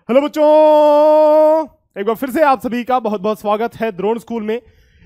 Hello बच्चों, एक बार फिर से आप सभी का बहुत बहुत स्वागत है द्रोण स्कूल में।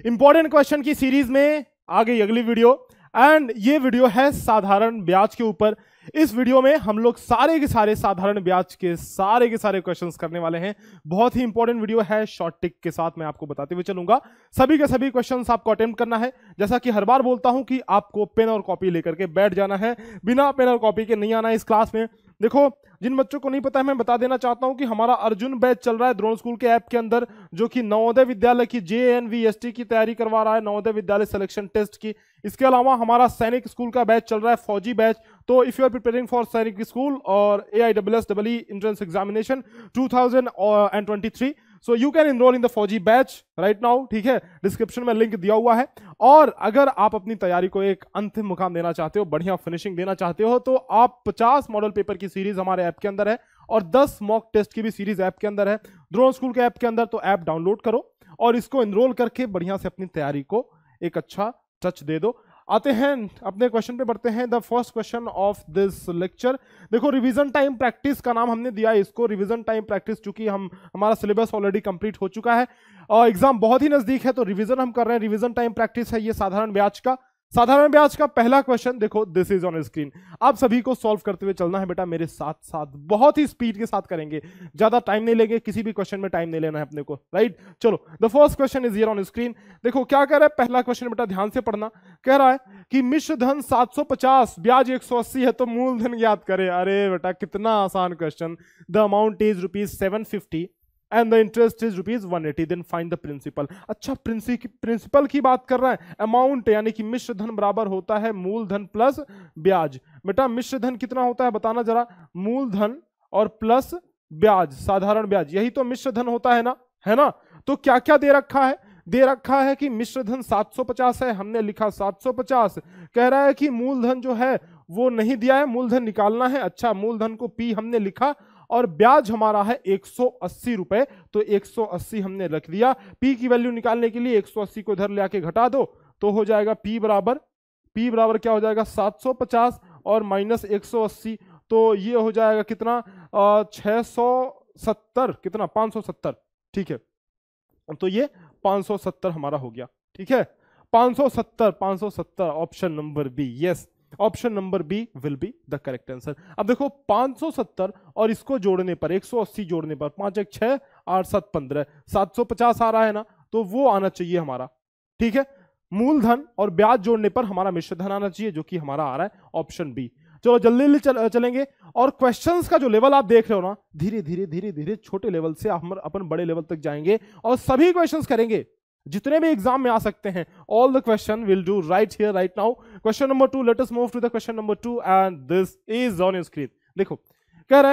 इंपॉर्टेंट क्वेश्चन की सीरीज में आ गई अगली वीडियो एंड ये वीडियो है साधारण ब्याज के ऊपर। इस वीडियो में हम लोग सारे के सारे साधारण ब्याज के सारे क्वेश्चंस करने वाले हैं। बहुत ही इंपॉर्टेंट वीडियो है, शॉर्ट टिक के साथ मैं आपको बताते हुए चलूंगा। सभी के सभी क्वेश्चंस आपको अटेम्प्ट करना है। जैसा कि हर बार बोलता हूं कि आपको पेन और कॉपी लेकर के बैठ जाना है, बिना पेन और कॉपी के नहीं आना है इस क्लास में। देखो, जिन बच्चों को नहीं पता है मैं बता देना चाहता हूं कि हमारा अर्जुन बैच चल रहा है द्रोण स्कूल के ऐप के अंदर, जो कि नवोदय विद्यालय की JNVST की तैयारी करवा रहा है, नवोदय विद्यालय सिलेक्शन टेस्ट की। इसके अलावा हमारा सैनिक स्कूल का बैच चल रहा है, फौजी बैच। तो if you are preparing for Sainik School और AISSEE entrance examination 2023, so you can enrol in the Fauji batch right now. ठीक है, डिस्क्रिप्शन में लिंक दिया हुआ है। और अगर आप अपनी तैयारी को एक अंतिम मुकाम देना चाहते हो, बढ़िया फिनिशिंग देना चाहते हो, तो आप 50 मॉडल पेपर की सीरीज हमारे ऐप के अंदर है और 10 मॉक टेस्ट की भी सीरीज ऐप के अंदर है, द्रोण स्कूल के ऐप के अंदर। तो ऐप डाउनलोड करो और इसको इनरोल करके बढ़िया से अपनी तैयारी को एक अच्छा टच दे दो। आते हैं अपने क्वेश्चन पे, बढ़ते हैं। The first question of this lecture, देखो रिवीजन टाइम प्रैक्टिस का नाम हमने दिया है इसको, रिवीजन टाइम प्रैक्टिस, चूंकि हमारा सिलेबस ऑलरेडी कंप्लीट हो चुका है और एग्जाम बहुत ही नजदीक है, तो रिवीजन हम कर रहे हैं। रिवीजन टाइम प्रैक्टिस है ये साधारण ब्याज का। साधारण ब्याज का पहला क्वेश्चन देखो, दिस इज ऑन स्क्रीन। आप सभी को सॉल्व करते हुए चलना है बेटा मेरे साथ साथ, बहुत ही स्पीड के साथ करेंगे, ज्यादा टाइम नहीं लेंगे, किसी भी क्वेश्चन में टाइम नहीं लेना है अपने को, राइट। चलो, the first question is here on screen. देखो क्या कह रहा है पहला क्वेश्चन, बेटा ध्यान से पढ़ना। कह रहा है कि मिश्र धन 750, ब्याज 180 है, तो मूलधन ज्ञात करें। अरे बेटा कितना आसान question. The amount is ₹750 and the interest is ₹180, then find the principal. अच्छा, प्रिंसिपल की बात कर रहा है। अमाउंट यानी कि मिश्र धन बराबर होता है मूलधन प्लस ब्याज। बेटा मिश्र धन कितना होता है बताना जरा, मूलधन और प्लस ब्याज, साधारण ब्याज, यही तो मिश्र धन होता है ना। तो क्या क्या दे रखा है, दे रखा है कि मिश्र धन 750 है, हमने लिखा 750। कह रहा है कि मूलधन जो है वो नहीं दिया है, मूलधन निकालना है। अच्छा, मूलधन को P हमने लिखा और ब्याज हमारा है 180 रुपए, तो 180 हमने रख दिया। P की वैल्यू निकालने के लिए 180 को इधर ले आके घटा दो, तो हो जाएगा P बराबर क्या हो जाएगा, 750 और माइनस 180, तो ये हो जाएगा कितना, 670, कितना, 570। ठीक है, तो ये 570 हमारा हो गया। ठीक है, 570 option number B, yes, option number B will be the correct answer. अब देखो 570 और इसको जोड़ने पर 180 जोड़ने पर 5 1 6 8 7 15, 750 आ रहा है ना, तो वो आना चाहिए हमारा। ठीक है, मूलधन और ब्याज जोड़ने पर हमारा मिश्र धन आना चाहिए, जो कि हमारा आ रहा है ऑप्शन बी। चलो जल्दी चलेंगे। और क्वेश्चंस का जो लेवल आप देख रहे हो ना, धीरे धीरे छोटे लेवल से हम अपन बड़े लेवल तक जाएंगे और सभी क्वेश्चंस करेंगे जितने भी एग्जाम में आ सकते हैं। All the question will do right here right now. Question number 2, let us move to the question number 2 and this is on your screen. देखो कह रहा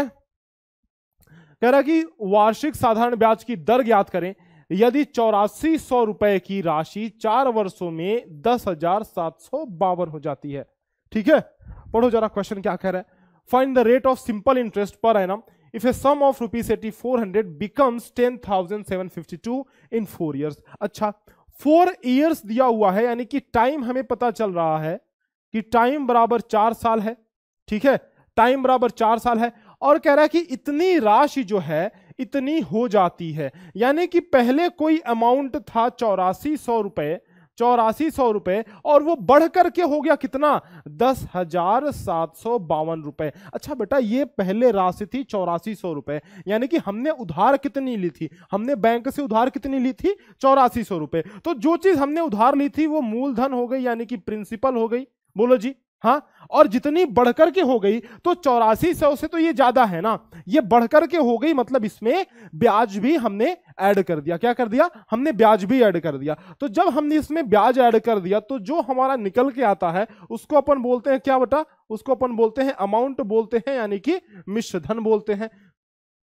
है कि वार्षिक साधारण ब्याज की दर ज्ञात करें यदि 8400 रुपए की राशि 4 वर्षों में 10,752 हो जाती है। ठीक है, पढ़ो जरा क्वेश्चन क्या कह रहा है। Find the rate of simple interest per annum if a sum of ₹8400 becomes 10,752 in 4 years। अच्छा, 4 years दिया हुआ है, यानी कि टाइम हमें पता चल रहा है कि टाइम बराबर 4 साल है। ठीक है, टाइम बराबर 4 साल है और कह रहा है कि इतनी राशि जो है इतनी हो जाती है, यानी कि पहले कोई अमाउंट था 8400 रुपए और वो बढ़ करके हो गया कितना, 10,752 रुपए। अच्छा बेटा, ये पहले राशि थी 8400 रुपए, यानी कि हमने उधार कितनी ली थी, हमने बैंक से उधार कितनी ली थी, 8400 रुपए। तो जो चीज हमने उधार ली थी वो मूलधन हो गई, यानी कि प्रिंसिपल हो गई। बोलो जी हाँ, और जितनी बढ़कर के हो गई तो 8400 से तो ये ज्यादा है ना, ये बढ़कर के हो गई, मतलब इसमें ब्याज भी हमने ऐड कर दिया। क्या कर दिया, हमने ब्याज भी ऐड कर दिया। तो जब हमने इसमें ब्याज ऐड कर दिया तो जो हमारा निकल के आता है उसको अपन बोलते हैं क्या बेटा, उसको अपन बोलते हैं अमाउंट बोलते हैं, यानी कि मिश्र धन बोलते हैं।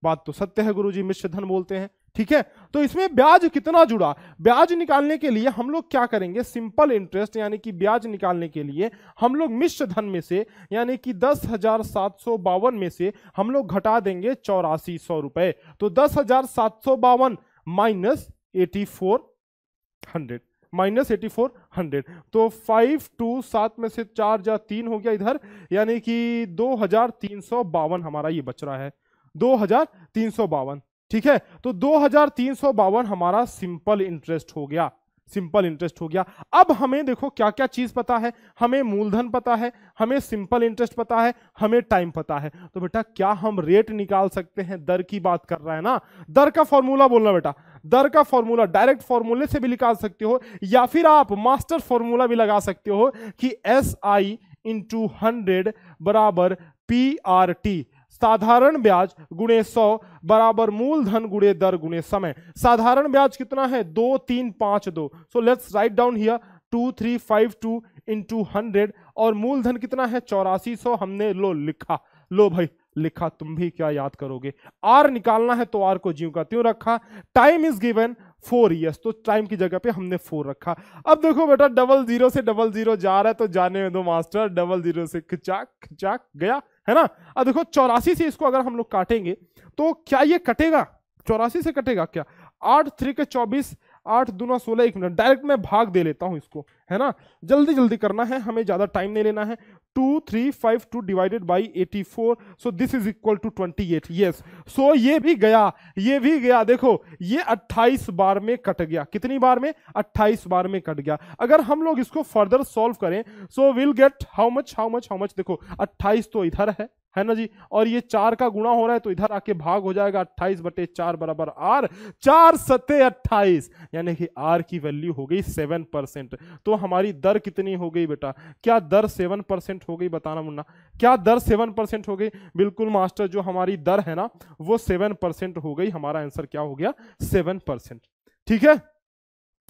बात तो सत्य है गुरुजी, मिश्र धन बोलते हैं। ठीक है, तो इसमें ब्याज कितना जुड़ा, ब्याज निकालने के लिए हम लोग क्या करेंगे, सिंपल इंटरेस्ट यानी कि ब्याज निकालने के लिए हम लोग मिश्र धन में से यानी कि 10,752 में से हम लोग घटा देंगे 8400 रुपए। तो 10,752 माइनस 8400, तो 5 2 7 में से 4 जा 3 हो गया इधर, यानी कि 2,352 हमारा ये बच रहा है। 2352। ठीक है, तो 2352 हमारा सिंपल इंटरेस्ट हो गया, सिंपल इंटरेस्ट हो गया। अब हमें देखो क्या क्या चीज पता है, हमें मूलधन पता है, हमें सिंपल इंटरेस्ट पता है, हमें टाइम पता है। तो बेटा क्या हम रेट निकाल सकते हैं? दर की बात कर रहा है ना, दर का फॉर्मूला बोलना बेटा, दर का फॉर्मूला डायरेक्ट फॉर्मूले से भी निकाल सकते हो, या फिर आप मास्टर फॉर्मूला भी लगा सकते हो कि SI इंटू 100 बराबर PRT, साधारण ब्याज गुणे 100 बराबर मूलधन गुणे दर गुणे समय। साधारण ब्याज कितना है? 2352। So let's write down here 2352 into 100, और मूलधन कितना है? 8400। हमने लो लिखा, लो भाई लिखा, तुम भी क्या याद करोगे। आर निकालना है तो आर को ज्यों का त्यों रखा। टाइम इज गिवन 4 years, तो टाइम की जगह पे हमने 4 रखा। अब देखो बेटा 00 से 00 जा रहा है तो जाने में दो मास्टर, 00 से खिचाक खिचाक गया, है ना। अब देखो 84 से इसको अगर हम लोग काटेंगे तो क्या ये कटेगा? 84 से कटेगा क्या? 8 3 के 24, 8 दूना 16, 1 मिनट, डायरेक्ट मैं भाग दे लेता हूं इसको, है ना। जल्दी जल्दी करना है, हमें ज्यादा टाइम नहीं लेना है। 2352 divided by 84, so this is equal to 28। Yes, so ये भी गया, ये भी गया। देखो ये 28 बार में कट गया। कितनी बार में? 28 बार में कट गया। अगर हम लोग इसको फर्दर सॉल्व करें so will get how much, how much, how much. देखो 28 तो इधर है ना जी, और ये 4 का गुणा हो रहा है तो इधर आके भाग हो जाएगा। 28/4 बराबर आर, 4 सत्ते 28, यानी कि आर की वैल्यू हो गई 7%। तो हमारी दर कितनी हो गई बेटा? क्या दर 7% हो गई? बताना मुन्ना, क्या दर 7% हो गई? बिल्कुल मास्टर, जो हमारी दर है ना वो 7% हो गई। हमारा आंसर क्या हो गया? 7%। ठीक है,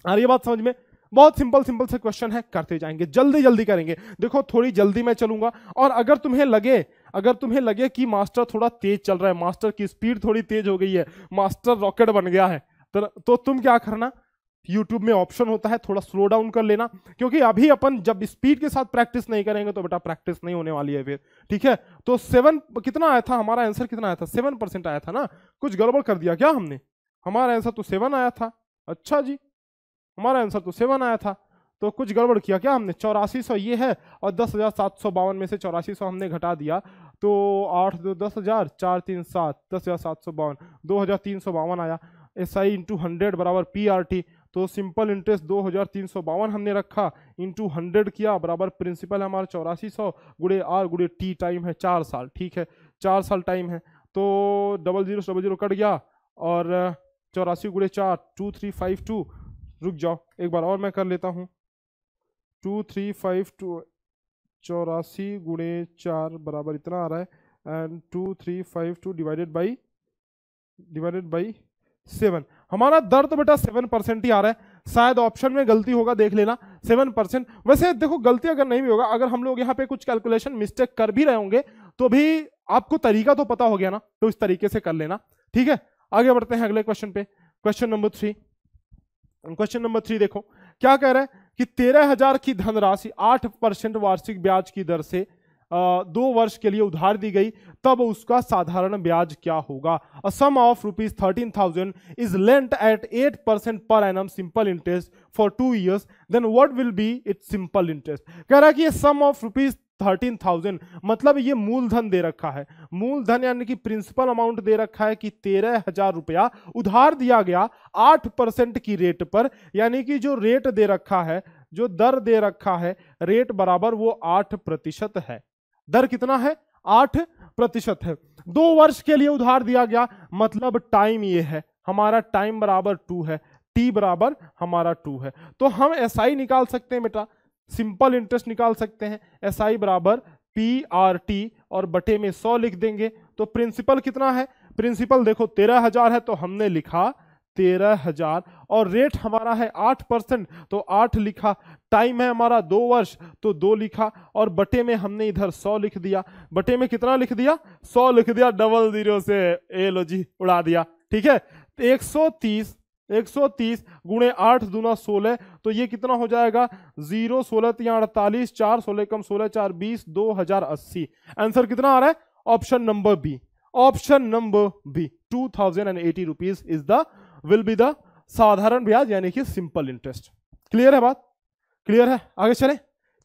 आ रही है बात समझ में? बहुत सिंपल सिंपल से क्वेश्चन है, करते जाएंगे, जल्दी जल्दी करेंगे। देखो थोड़ी जल्दी मैं चलूंगा, और अगर तुम्हें लगे कि मास्टर थोड़ा तेज चल रहा है, मास्टर की स्पीड थोड़ी तेज हो गई है, मास्टर रॉकेट बन गया है, तो तुम क्या करना, यूट्यूब में ऑप्शन होता है, थोड़ा स्लो डाउन कर लेना, क्योंकि अभी अपन जब स्पीड के साथ प्रैक्टिस नहीं करेंगे तो बेटा प्रैक्टिस नहीं होने वाली है फिर। ठीक है, तो 7 कितना आया था? हमारा आंसर कितना आया था? 7% आया था ना। कुछ गड़बड़ कर दिया क्या हमने? हमारा आंसर तो 7 आया था। अच्छा जी, हमारा आंसर तो 7 आया था, तो कुछ गड़बड़ किया क्या हमने? 8400 ये है, और 10,752 में से 8400 हमने घटा दिया, तो 8 2 10,000, 4 3 7, 10,752, 2,352 आया। SI इंटू 100 बराबर PRT, तो सिंपल इंटरेस्ट 2,352 हमने रखा, इंटू 100 किया, बराबर प्रिंसिपल है हमारा 8400 गुणे आर गुणे टी, टाइम है 4 साल। ठीक है, 4 साल टाइम है, तो 00 कट गया, और 84 गुणे 4 2352। रुक जाओ एक बार और मैं कर लेता हूँ। 2352, 84 गुणे 4 बराबर इतना आ रहा है, एंड 2352 डिवाइडेड बाई 7। हमारा दर तो बेटा 7% ही आ रहा है, शायद ऑप्शन में गलती होगा, देख लेना 7%। वैसे देखो गलती अगर नहीं भी होगा, अगर हम लोग यहाँ पे कुछ कैलकुलेशन मिस्टेक कर भी रहे होंगे तो भी आपको तरीका तो पता हो गया ना, तो इस तरीके से कर लेना। ठीक है, आगे बढ़ते हैं अगले क्वेश्चन पे। क्वेश्चन नंबर 3 देखो क्या कह रहा है कि 13,000 की धनराशि 8% वार्षिक ब्याज की दर से 2 वर्ष के लिए उधार दी गई, तब उसका साधारण ब्याज क्या होगा? A sum of ₹13,000 is lent at 8% per annum simple interest for 2 years, then what will be its simple interest. कह रहा है कि ये सम ऑफ ₹13,000 मतलब ये मूलधन दे रखा है, मूलधन यानी कि प्रिंसिपल अमाउंट दे रखा है कि 13,000 रुपया उधार दिया गया 8% की रेट पर, यानी कि जो रेट दे रखा है, जो दर दे रखा है, रेट बराबर वो 8% है। दर कितना है? 8% है। 2 वर्ष के लिए उधार दिया गया, मतलब टाइम ये है, हमारा टाइम बराबर 2 है, टी बराबर हमारा 2 है। तो हम SI निकाल सकते हैं बेटा, सिंपल इंटरेस्ट निकाल सकते हैं। SI बराबर PRT और बटे में 100 लिख देंगे। तो प्रिंसिपल कितना है? प्रिंसिपल देखो 13,000 है तो हमने लिखा 13,000, और रेट हमारा है 8%, तो 8 लिखा। टाइम है हमारा 2 वर्ष, तो 2 लिखा, और बटे में हमने इधर 100 लिख दिया। बटे में कितना लिख दिया? 100 लिख दिया, 00 से ए लो जी उड़ा दिया। ठीक है, 130 गुणे 8 दूना 16, तो ये कितना हो जाएगा? 0 16 3 48, 4 16 कम 16 4 20, 2080। आंसर कितना आ रहा है? Option number B, option number B, 2080 rupees is the will be the साधारण ब्याज यानी कि सिंपल इंटरेस्ट। क्लियर है बात? क्लियर है? आगे चले,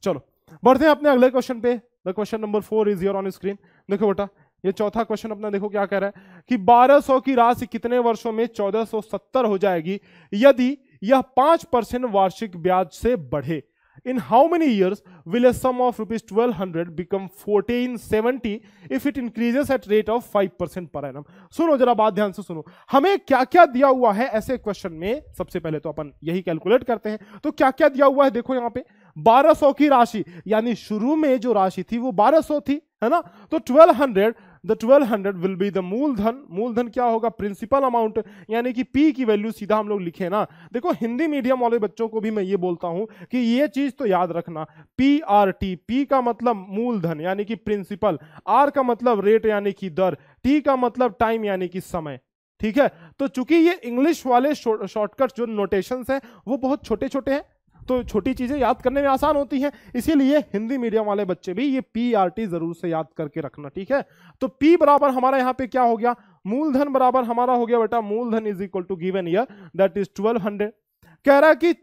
चलो बढ़ते हैं अपने अगले क्वेश्चन पे। The question number 4 is here on screen. देखो बेटा ये चौथा क्वेश्चन अपना देखो क्या कह रहा है कि 1200 की राशि कितने वर्षों में 1470 हो जाएगी यदि यह 5% वार्षिक ब्याज से बढ़े। In how many years will a sum of rupees 1200 become 1470 if it increases at rate of 5% per annum? सुनो जरा बात ध्यान से सुनो, हमें क्या क्या दिया हुआ है ऐसे क्वेश्चन में। सबसे पहले तो अपन यही कैलकुलेट करते हैं, तो क्या क्या दिया हुआ है देखो यहाँ पे 1200 की राशि, यानी शुरू में जो राशि थी वो 1200 थी, है ना। तो 1200 विल बी द मूलधन। मूलधन क्या होगा? प्रिंसिपल अमाउंट, यानी कि पी की वैल्यू सीधा हम लोग लिखे ना। देखो हिंदी मीडियम वाले बच्चों को भी मैं ये बोलता हूं कि ये चीज तो याद रखना, PRT, पी का मतलब मूलधन यानी कि प्रिंसिपल, आर का मतलब रेट यानी कि दर, टी का मतलब टाइम यानी कि समय, ठीक है। तो चूंकि ये इंग्लिश वाले शॉर्टकट जो नोटेशंस हैं वो बहुत छोटे छोटे हैं, तो छोटी चीजें याद करने में आसान होती हैं, इसीलिए हिंदी मीडियम वाले बच्चे भी ये PRT जरूर से याद करके रखना, ठीक है। तो P बराबर हमारा यहाँ पे क्या हो गया? मूलधन बराबर हमारा हो गया बेटा, मूलधन is equal to given year that is 1200। कह रहा है कि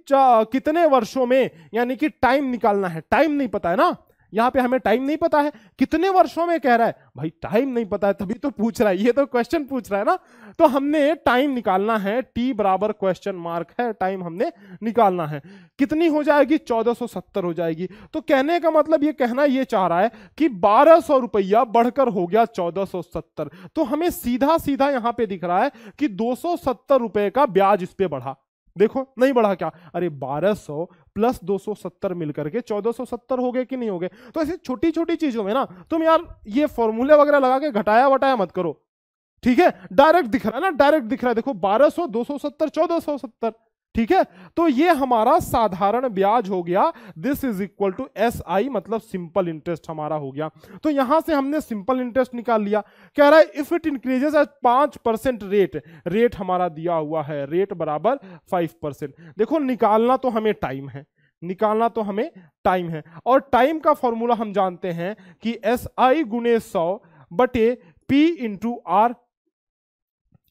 कितने वर्षों में, यानी कि टाइम निकालना है। टाइम नहीं पता है ना, यहां पे हमें टाइम नहीं पता है, कितने वर्षों में कह रहा है भाई, टाइम नहीं पता है तभी तो पूछ रहा है, ये तो क्वेश्चन पूछ रहा है ना। तो हमने टाइम निकालना है, टी बराबर क्वेश्चन मार्क है, टाइम हमने निकालना है। कितनी हो जाएगी? 1470 हो जाएगी। तो कहने का मतलब ये कहना ये चाह रहा है कि 1200 रुपया बढ़कर हो गया 1470। तो हमें सीधा सीधा यहां पे दिख रहा है कि 270 रुपए का ब्याज इस पे बढ़ा। देखो नहीं बढ़ा क्या? अरे 1200 प्लस 270 मिलकर के 1470 हो गए कि नहीं हो गए? तो ऐसी छोटी छोटी चीजों में ना तुम यार ये फॉर्मूले वगैरह लगा के घटाया वटाया मत करो, ठीक है। डायरेक्ट दिख रहा है ना, डायरेक्ट दिख रहा है। देखो 1200, 270, 1470, ठीक है। तो ये हमारा साधारण ब्याज हो गया। This is equal to SI, मतलब सिंपल इंटरेस्ट हमारा हो गया। तो यहां से हमने सिंपल इंटरेस्ट निकाल लिया। कह रहा है if it increases eight 5% rate, rate हमारा दिया हुआ है, रेट बराबर 5%। देखो निकालना तो हमें टाइम है, निकालना तो हमें टाइम है, और टाइम का फॉर्मूला हम जानते हैं कि SI गुणे 100 बटे P into R,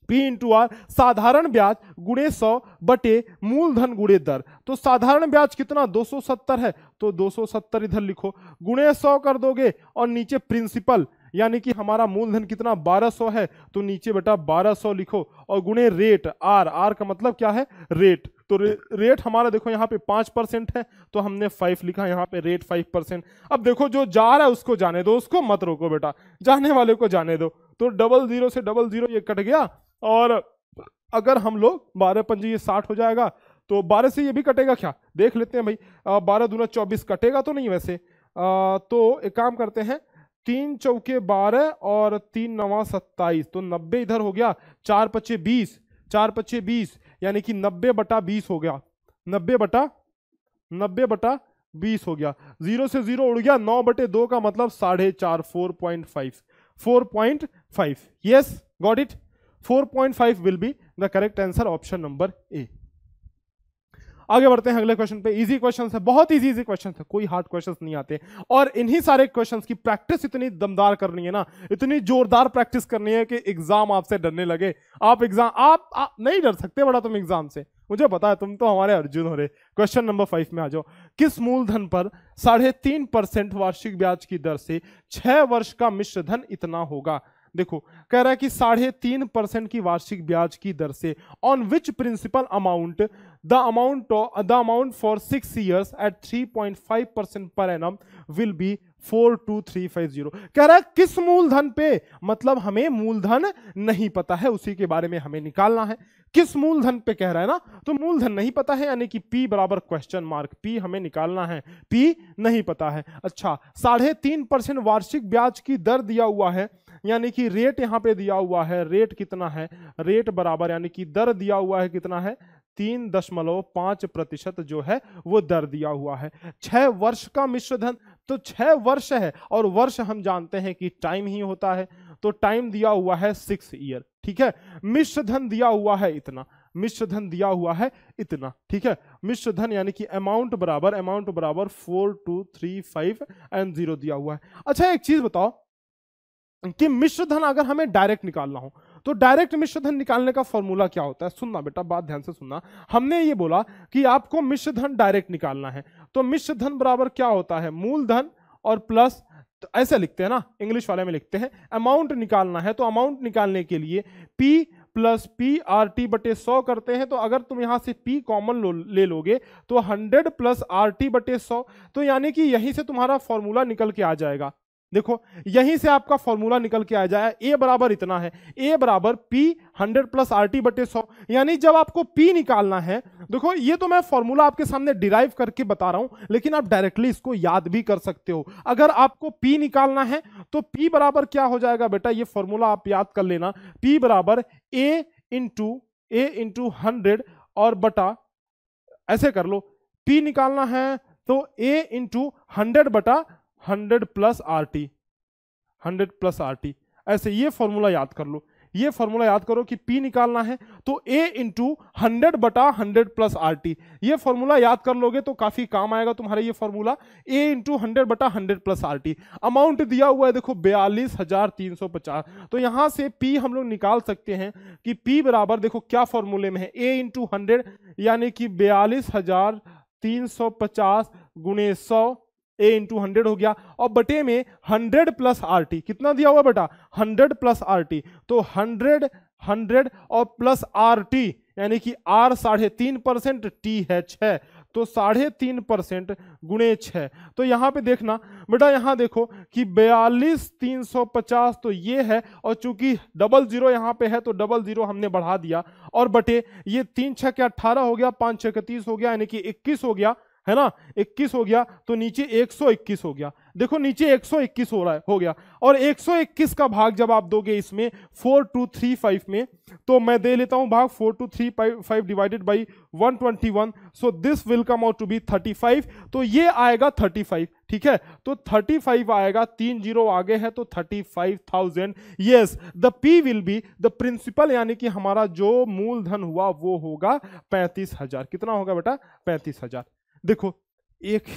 P into R साधारण ब्याज गुणे 100 बटे मूलधन गुणे दर। तो साधारण ब्याज कितना? 270 है, तो 270 इधर लिखो, गुणे 100 कर दोगे, और नीचे प्रिंसिपल यानी कि हमारा मूलधन कितना? 1200 है, तो नीचे बेटा 1200 लिखो, और गुणे रेट, आर, आर का मतलब क्या है? रेट। तो रेट हमारा देखो यहाँ पे 5% है, तो हमने 5 लिखा, यहाँ पे रेट 5%। अब देखो जो जा रहा है उसको जाने दो, उसको मत रोको बेटा, जाने वाले को जाने दो। तो 00 से 00 ये कट गया, और अगर हम लोग 12 पंजे ये 60 हो जाएगा, तो 12 से ये भी कटेगा क्या? देख लेते हैं भाई, 12 दूना 24 कटेगा तो नहीं वैसे। तो एक काम करते हैं, 3 चौके 12 और 3 नवा 27, तो 90 इधर हो गया, 4 पच्चे 20, 4 पच्चे 20, यानी कि 90 बटा 20 हो गया, 90 बटा 20 हो गया। 0 से 0 उड़ गया, 9 बटे 2 का मतलब 4.5, 4.5। Yes, got it. 4.5 will be the correct answer, option number ए। आगे बढ़ते हैं अगले क्वेश्चन पे। इजी क्वेश्चन है, बहुत इजी क्वेश्चन है, कोई हार्ड क्वेश्चन नहीं आते। और इन्हीं सारे क्वेश्चन की प्रैक्टिस इतनी दमदार करनी है ना, इतनी जोरदार प्रैक्टिस करनी है कि एग्जाम आपसे डरने लगे। आप एग्जाम आप नहीं डर सकते बड़ा तुम एग्जाम से, मुझे पता है, तुम तो हमारे अर्जुन हो रहे। क्वेश्चन नंबर 5 में आ जाओ। किस मूलधन पर 3.5% वार्षिक ब्याज की दर से 6 वर्ष का मिश्र धन इतना होगा? देखो कह रहा है कि 3.5% की वार्षिक ब्याज की दर से, on which principle amount the amount for 6 years at 3.5% पर एनम विल बी 42350। कह रहा है किस मूलधन पे, मतलब हमें मूलधन नहीं पता है, उसी के बारे में हमें निकालना है। किस मूलधन पे कह रहा है ना, तो मूलधन नहीं पता है, यानी कि P बराबर क्वेश्चन मार्क, P हमें निकालना है, P नहीं पता है। अच्छा, 3.5% वार्षिक ब्याज की दर दिया हुआ है, यानी कि रेट यहां पे दिया हुआ है, रेट कितना है? रेट बराबर, यानी कि दर दिया हुआ है कितना है? 3.5% जो है वो दर दिया हुआ है। 6 वर्ष का मिश्र धन, तो 6 वर्ष है, और वर्ष हम जानते हैं कि टाइम ही होता है, तो टाइम दिया हुआ है 6 ईयर, ठीक है। मिश्र धन दिया हुआ है इतना, मिश्र धन दिया हुआ है इतना, ठीक है। मिश्र धन यानी कि अमाउंट बराबर 4235 एंड 0 दिया हुआ है। अच्छा एक चीज बताओ कि मिश्र धन अगर हमें डायरेक्ट निकालना हो, तो डायरेक्ट मिश्र धन निकालने का फॉर्मूला क्या होता है? सुनना बेटा, बात ध्यान से सुनना। हमने ये बोला कि आपको मिश्र धन डायरेक्ट निकालना है, तो मिश्र धन बराबर क्या होता है? मूलधन और प्लस तो ऐसे लिखते हैं ना, इंग्लिश वाले में लिखते हैं अमाउंट निकालना है तो अमाउंट निकालने के लिए P plus P R T बटे 100 करते हैं। तो अगर तुम यहां से P कॉमन ले लोगे तो 100 प्लस आर टी बटे 100, तो यानी कि यहीं से तुम्हारा फॉर्मूला निकल के आ जाएगा। देखो यहीं से आपका फॉर्मूला निकल के आ जाए, ए बराबर इतना है, ए बराबर P 100 प्लस आर टी बटे 100। यानी जब आपको P निकालना है, देखो ये तो मैं फॉर्मूला आपके सामने डिराइव करके बता रहा हूं, लेकिन आप डायरेक्टली इसको याद भी कर सकते हो। अगर आपको P निकालना है तो P बराबर क्या हो जाएगा बेटा, ये फॉर्मूला आप याद कर लेना, P बराबर ए इंटू 100 और बटा, ऐसे कर लो, P निकालना है तो A इंटू 100 बटा 100 plus R T, 100 plus R T, ऐसे ये फॉर्मूला याद कर लो। ये फॉर्मूला याद करो कि P निकालना है तो A इंटू 100 बटा 100 प्लस आर टी। ये फॉर्मूला याद कर लोगे तो काफी काम आएगा तुम्हारा ये फॉर्मूला, A इंटू 100 बटा 100 प्लस आर टी। अमाउंट दिया हुआ है देखो 42,350, तो यहां से P हम लोग निकाल सकते हैं कि P बराबर देखो क्या फॉर्मूले में है, A इंटू 100 यानी कि 42,350 गुणे 100, A इंटू 100 हो गया, और बटे में 100 प्लस आर टी, कितना दिया हुआ बेटा 100 प्लस आर टी, तो 100 और प्लस आर टी यानी कि R 3.5% TH है, तो 3.5% गुणे 6। तो यहां पे देखना बेटा, यहां देखो कि 42,350 तो ये है, और चूंकि 00 यहां पे है तो 00 हमने बढ़ा दिया, और बटे ये 3 6 के 18 हो गया, 5 6 के 30 हो गया, यानी कि 21 हो गया, है ना, 21 हो गया, तो नीचे 121 हो गया। देखो नीचे 121 हो रहा है, हो गया, और 121 का भाग जब आप दोगे इसमें 4235 में, तो मैं दे लेता हूं भाग 4235 divided by 121, so this will come out to be 35, तो ये आएगा 35, ठीक है, तो 35 आएगा, 3 जीरो आगे है तो 35,000। Yes, the P will be the principal, यानी कि हमारा जो मूलधन हुआ वो होगा 35,000। कितना होगा बेटा 35,000। देखो एक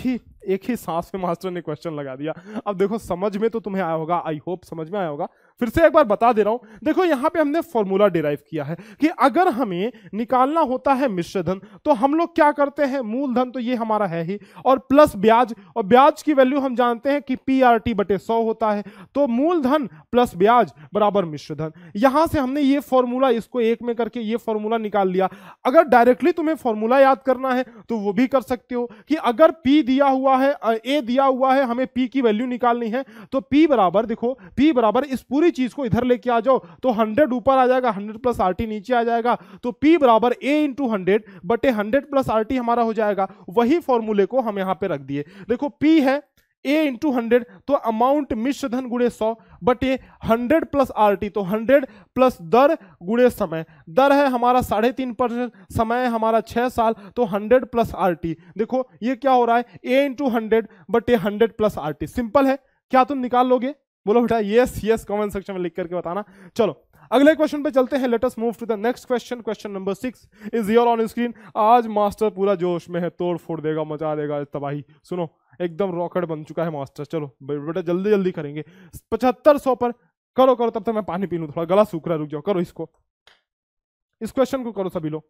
ही सांस में मास्टर ने क्वेश्चन लगा दिया। अब देखो समझ में तो तुम्हें आया होगा, आई होप समझ में आया होगा। फिर से एक बार बता दे रहा हूं, देखो यहां पे हमने फॉर्मूला डिराइव किया है कि अगर हमें निकालना होता है मिश्र धन तो हम लोग क्या करते हैं, मूलधन तो ये हमारा है ही, और प्लस ब्याज, और ब्याज की वैल्यू हम जानते हैं कि PRT बटे 100 होता है, तो मूलधन प्लस ब्याज बराबर मिश्र धन। यहां से हमने ये फॉर्मूला इसको एक में करके ये फॉर्मूला निकाल लिया। अगर डायरेक्टली तुम्हें फॉर्मूला याद करना है तो वो भी कर सकते हो कि अगर P दिया हुआ है, A दिया हुआ है, हमें P की वैल्यू निकालनी है, तो P बराबर देखो, P बराबर इस पूरी चीज को इधर लेके आ जाओ तो 100 ऊपर आ जाएगा, 100 प्लस RT नीचे आ जाएगा, तो P बराबर A इंटू 100 बटे 100 प्लस RT हमारा हो जाएगा। वही फॉर्मूले को हम यहां पे रख दिए। देखो P है A इंटू 100, तो अमाउंट मिश्र धन गुणे 100 बटे 100 प्लस RT, तो 100 प्लस दर गुणे समय, दर है हमारा 3.5%, समय हमारा 6 साल, तो 100 प्लस RT। देखो ये क्या हो रहा है, A इंटू 100 बटे 100 प्लस RT। सिंपल है, क्या तुम निकाल लोगे? बोलो बेटा यस यस, कमेंट सेक्शन में लिख करके बताना। चलो अगले क्वेश्चन पे चलते हैं, let us move to the next question. Question number 6 is here on screen. आज मास्टर पूरा जोश में है, तोड़ फोड़ देगा, मचा देगा, तबाही। सुनो एकदम रॉकेट बन चुका है मास्टर। चलो बेटा जल्दी जल्दी करेंगे। 7500 पर करो करो, तब तक मैं पानी पी लूं, थोड़ा गला सूख रहा है, रुक जाओ। करो इसको, इस क्वेश्चन को करो सभी लोग।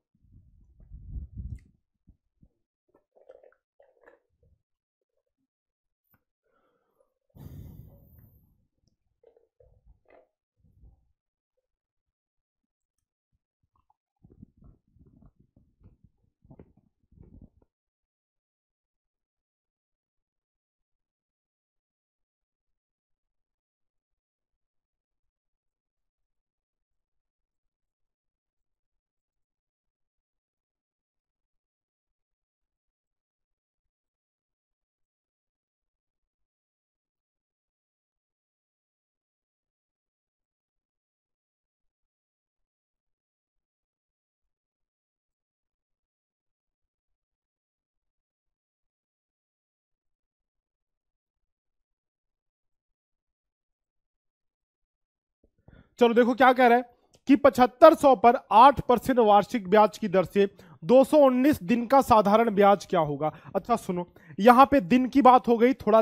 चलो देखो क्या कह रहा है कि 7500 पर 8% वार्षिक ब्याज की दर से 219 दिन का साधारण ब्याज क्या होगा। अच्छा सुनो, यहां पे दिन की बात हो गई, थोड़ा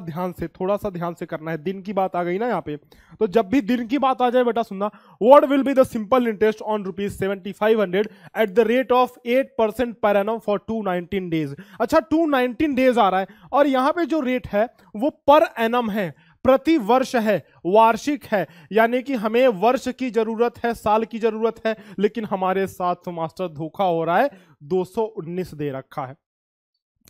सा ध्यान से करना है। दिन की बात आ गई ना यहां पे, तो जब भी दिन की बात आ जाए बेटा सुनना, what will be the simple interest on ₹7500 eight the rate of 8% per annum for 219 days. अच्छा 219 डेज आ रहा है, और यहां पे जो रेट है वो पर एनम है। प्रति वर्ष है, वार्षिक है, यानी कि हमें वर्ष की जरूरत है, साल की जरूरत है, लेकिन हमारे साथ तो मास्टर धोखा हो रहा है, 219 दे रखा है,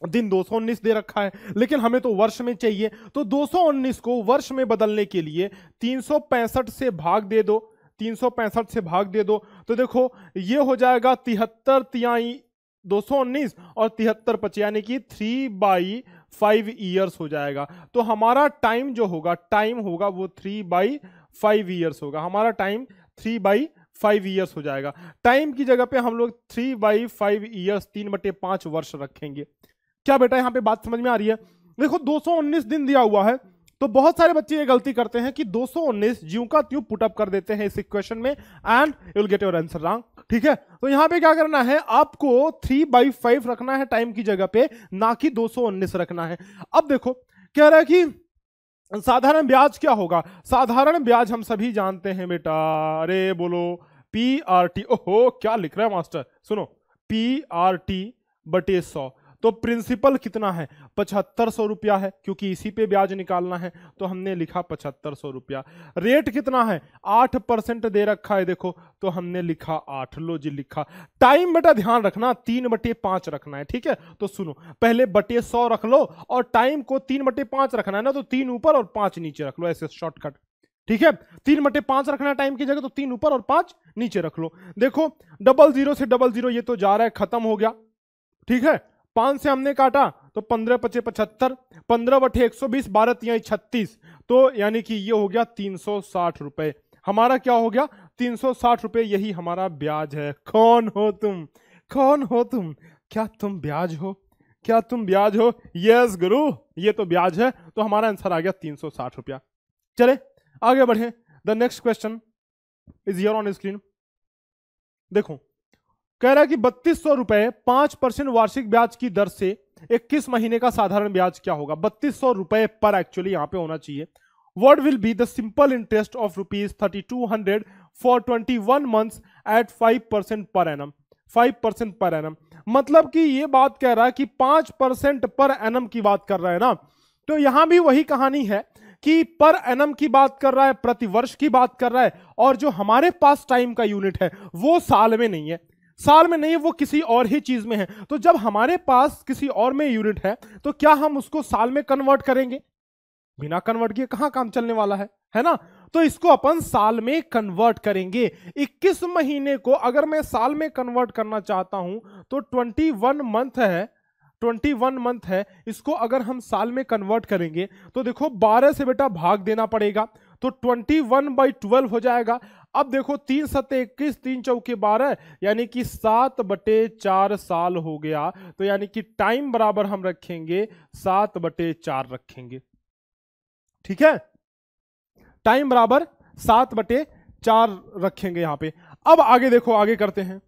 दिन 219 दे रखा है, लेकिन हमें तो वर्ष में चाहिए। तो 219 को वर्ष में बदलने के लिए 365 से भाग दे दो, 365 से भाग दे दो, तो देखो ये हो जाएगा 73 तिहाई 219 और 73 5 यानी कि 3/5 ईयर्स हो जाएगा। तो हमारा टाइम जो होगा, टाइम होगा वो 3/5 ईयर्स होगा, हमारा टाइम 3/5 ईयर्स हो जाएगा। टाइम की जगह पे हम लोग 3/5 ईयर्स 3/5 वर्ष रखेंगे। क्या बेटा यहां पे बात समझ में आ रही है? देखो 219 दिन दिया हुआ है, तो बहुत सारे बच्चे ये गलती करते हैं कि 219 ज्यों का त्यों पुट अप कर देते हैं इस इक्वेशन में and you will get your answer wrong. ठीक है, तो यहां पे क्या करना है, आपको 3/5 रखना है टाइम की जगह पे, ना कि 219 रखना है। अब देखो कह रहा है कि साधारण ब्याज क्या होगा। साधारण ब्याज हम सभी जानते हैं बेटा, अरे बोलो PRT। ओहो क्या लिख रहा है मास्टर, सुनो, PRT/100। तो प्रिंसिपल कितना है, 7500 रुपया है, क्योंकि इसी पे ब्याज निकालना है, तो हमने लिखा 7500 रुपया। रेट कितना है, 8% दे रखा है, देखो तो हमने लिखा 8, लो जी लिखा। टाइम बेटा ध्यान रखना 3/5 रखना है, ठीक है। तो सुनो, पहले बटे 100 रख लो और टाइम को 3/5 रखना है ना, तो 3 ऊपर और 5 नीचे रख लो, ऐसे शॉर्टकट। ठीक है, 3/5 रखना है टाइम की जगह, तो 3 ऊपर और 5 नीचे रख लो। देखो 00 से 00 ये तो जा रहा है, खत्म हो गया। ठीक है, 5 से हमने काटा तो 15 × 5 = 75, 15/120, 12 × 36, तो यानी कि ये हो गया 360 रुपए। हमारा क्या हो गया, 360 रुपए, यही हमारा ब्याज है। कौन हो तुम, कौन हो तुम, क्या तुम ब्याज हो, क्या तुम ब्याज हो? यस गुरु, ये तो ब्याज है। तो हमारा आंसर आ गया 360 रुपया। चले आगे बढ़े, the next question is here on screen. देखो कह रहा है कि 3200 रुपए 5% वार्षिक ब्याज की दर से 21 महीने का साधारण ब्याज क्या होगा। 3200 रुपए पर एक्चुअली यहां पे होना चाहिए। What will be the simple interest of ₹3200 for 21 months at 5% per annum. 5% per annum मतलब कि ये बात कह रहा है कि 5% पर एनम की बात कर रहा है ना, तो यहां भी वही कहानी है कि पर एनम की बात कर रहा है, प्रति वर्ष की बात कर रहा है, और जो हमारे पास टाइम का यूनिट है वो साल में नहीं है, साल में नहीं है, वो किसी और ही चीज में है। तो जब हमारे पास किसी और में यूनिट है, तो क्या हम उसको साल में कन्वर्ट करेंगे? बिना कन्वर्ट किए कहां काम चलने वाला है ना। तो इसको अपन साल में कन्वर्ट करेंगे। 21 महीने को अगर मैं साल में कन्वर्ट करना चाहता हूं तो 21 मंथ है, 21 मंथ है, इसको अगर हम साल में कन्वर्ट करेंगे तो देखो 12 से बेटा भाग देना पड़ेगा, तो 21/12 हो जाएगा। अब देखो 3 × 21, 3 × 12, यानी कि 7/4 साल हो गया। तो यानी कि टाइम बराबर हम रखेंगे 7/4 रखेंगे। ठीक है, टाइम बराबर 7/4 रखेंगे यहां पे। अब आगे देखो, आगे करते हैं।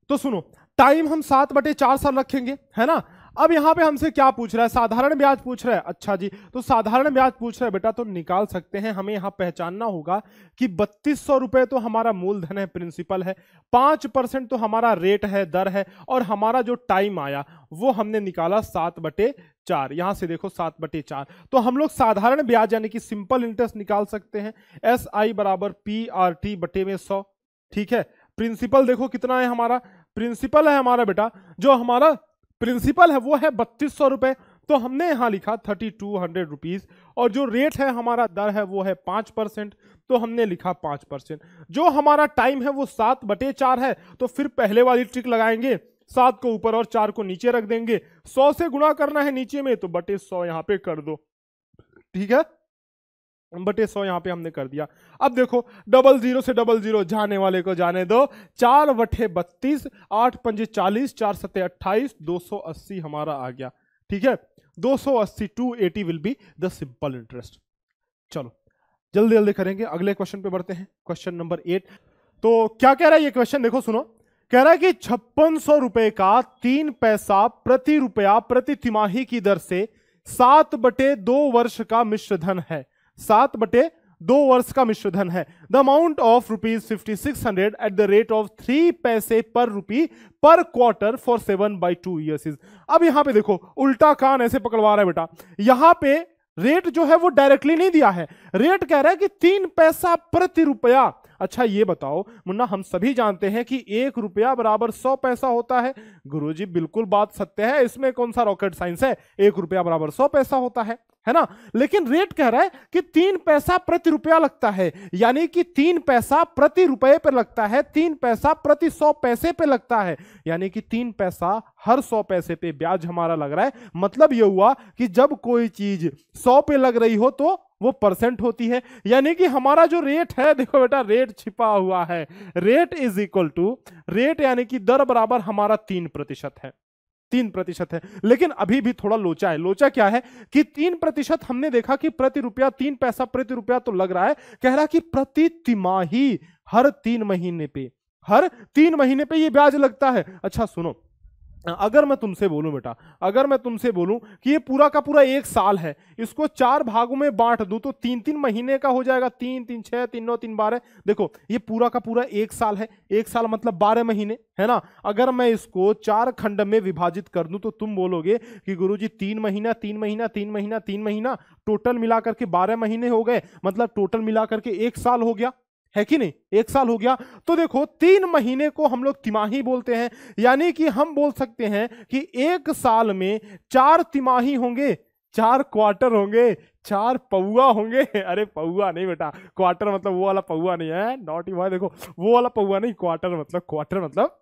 तो सुनो, टाइम हम 7/4 साल रखेंगे, है ना। अब यहां पे हमसे क्या पूछ रहा है, साधारण ब्याज पूछ रहा है। अच्छा जी, तो साधारण ब्याज पूछ रहा है बेटा, तो निकाल सकते हैं। हमें यहां पहचानना होगा कि 3200 रुपए तो हमारा मूलधन है, प्रिंसिपल है, 5% तो हमारा रेट है, दर है, और हमारा जो टाइम आया वो हमने निकाला 7/4। यहां से देखो 7/4, तो हम लोग साधारण ब्याज यानी कि सिंपल इंटरेस्ट निकाल सकते हैं। SI = PRT/100। ठीक है, प्रिंसिपल देखो कितना है हमारा, प्रिंसिपल है हमारा बेटा, जो हमारा प्रिंसिपल है वो है 3200 रुपए, तो हमने यहां लिखा 3200 रुपीज, और जो रेट है हमारा, दर है, वो है 5%, तो हमने लिखा 5%। जो हमारा टाइम है वो 7/4 है, तो फिर पहले वाली ट्रिक लगाएंगे, 7 को ऊपर और 4 को नीचे रख देंगे। 100 से गुणा करना है नीचे में, तो /100 यहां पे कर दो। ठीक है, /100 यहां पे हमने कर दिया। अब देखो 00 से 00 जाने वाले को जाने दो, 4/32, 8 × 5 = 40, 4 × 7 = 28, 280 हमारा आ गया। ठीक है, 280 280 will be the simple interest. चलो जल्दी जल्दी करेंगे, अगले क्वेश्चन पे बढ़ते हैं, क्वेश्चन नंबर 8। तो क्या कह रहा है ये क्वेश्चन, देखो सुनो, कह रहा है कि 5600 रुपए का 3 पैसा प्रति रुपया प्रति तिमाही की दर से 7/2 वर्ष का मिश्र धन है। 7/2 वर्ष का मिश्र धन है। The amount of ₹5600 eight the rate of 3 पैसे पर रुपी पर क्वार्टर फॉर 7/2 ईयर्स इज। अब यहां पे देखो, उल्टा कान ऐसे पकड़वा रहा है बेटा। यहां पे रेट जो है वो डायरेक्टली नहीं दिया है, रेट कह रहा है कि 3 पैसा प्रति रुपया। अच्छा ये बताओ मुन्ना, हम सभी जानते हैं कि 1 रुपया बराबर 100 पैसा होता है। गुरुजी बिल्कुल बात सत्य है, इसमें कौन सा रॉकेट साइंस है, 1 रुपया बराबर 100 पैसा होता है ना। लेकिन रेट कह रहा है कि 3 पैसा प्रति रुपया लगता है, यानी कि 3 पैसा प्रति रुपये पर लगता है, 3 पैसा प्रति 100 पैसे पे लगता है, यानी कि 3 पैसा हर 100 पैसे पे ब्याज हमारा लग रहा है। मतलब यह हुआ कि जब कोई चीज 100 पे लग रही हो तो वो परसेंट होती है, यानी कि हमारा जो रेट है, देखो बेटा रेट छिपा हुआ है, rate is equal to rate, यानी कि दर बराबर हमारा 3% है। 3% है। लेकिन अभी भी थोड़ा लोचा है। लोचा क्या है कि 3% हमने देखा कि प्रति रुपया 3 पैसा प्रति रुपया तो लग रहा है, कह रहा कि प्रति तिमाही हर 3 महीने पे ये ब्याज लगता है। अच्छा सुनो, अगर मैं तुमसे बोलूं बेटा, अगर मैं तुमसे बोलूं कि ये पूरा का पूरा 1 साल है, इसको 4 भागों में बांट दूं तो 3-3 महीने का हो जाएगा। 3 3 6 3 9 3 12। देखो ये पूरा का पूरा 1 साल है, 1 साल मतलब 12 महीने है ना। अगर मैं इसको 4 खंड में विभाजित कर दूं तो तुम बोलोगे कि गुरुजी 3 महीना 3 महीना 3 महीना 3 महीना, टोटल मिलाकर के 12 महीने हो गए, मतलब टोटल मिलाकर के 1 साल हो गया, है कि नहीं, 1 साल हो गया। तो देखो 3 महीने को हम लोग तिमाही बोलते हैं, यानी कि हम बोल सकते हैं कि 1 साल में 4 तिमाही होंगे, 4 क्वार्टर होंगे, 4 पौआ होंगे। अरे पौआ नहीं बेटा, क्वार्टर मतलब वो वाला पौआ नहीं है, नॉट हुआ, देखो वो वाला पौआ नहीं, क्वार्टर मतलब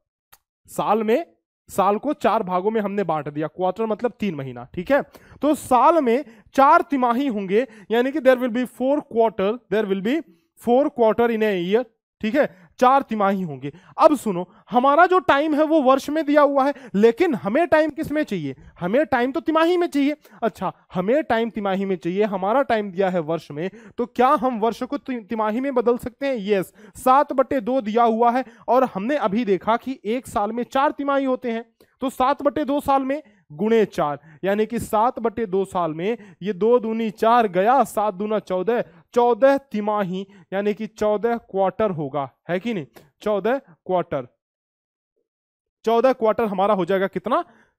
साल में, साल को 4 भागों में हमने बांट दिया, क्वार्टर मतलब 3 महीना, ठीक है। तो साल में 4 तिमाही होंगे, यानी कि there will be 4 quarter, there will be 4 quarter in a year, ठीक है, 4 तिमाही होंगे। अब सुनो, हमारा जो टाइम है वो वर्ष में दिया हुआ है, लेकिन हमें टाइम किस में चाहिए, हमें टाइम तो तिमाही में चाहिए। अच्छा हमें टाइम तिमाही में चाहिए, हमारा टाइम दिया है वर्ष में, तो क्या हम वर्ष को तिमाही में बदल सकते हैं? यस, 7/2 दिया हुआ है, और हमने अभी देखा कि 1 साल में 4 तिमाही होते हैं, तो 7/2 साल में गुणे 4, यानी कि 7/2 साल में ये 2 दूनी 4 गया, 7 दूना 14, 14 तिमाही, यानी कि 14 क्वार्टर होगा, है कि नहीं, 14 क्वार्टर हमारा हो जाएगा।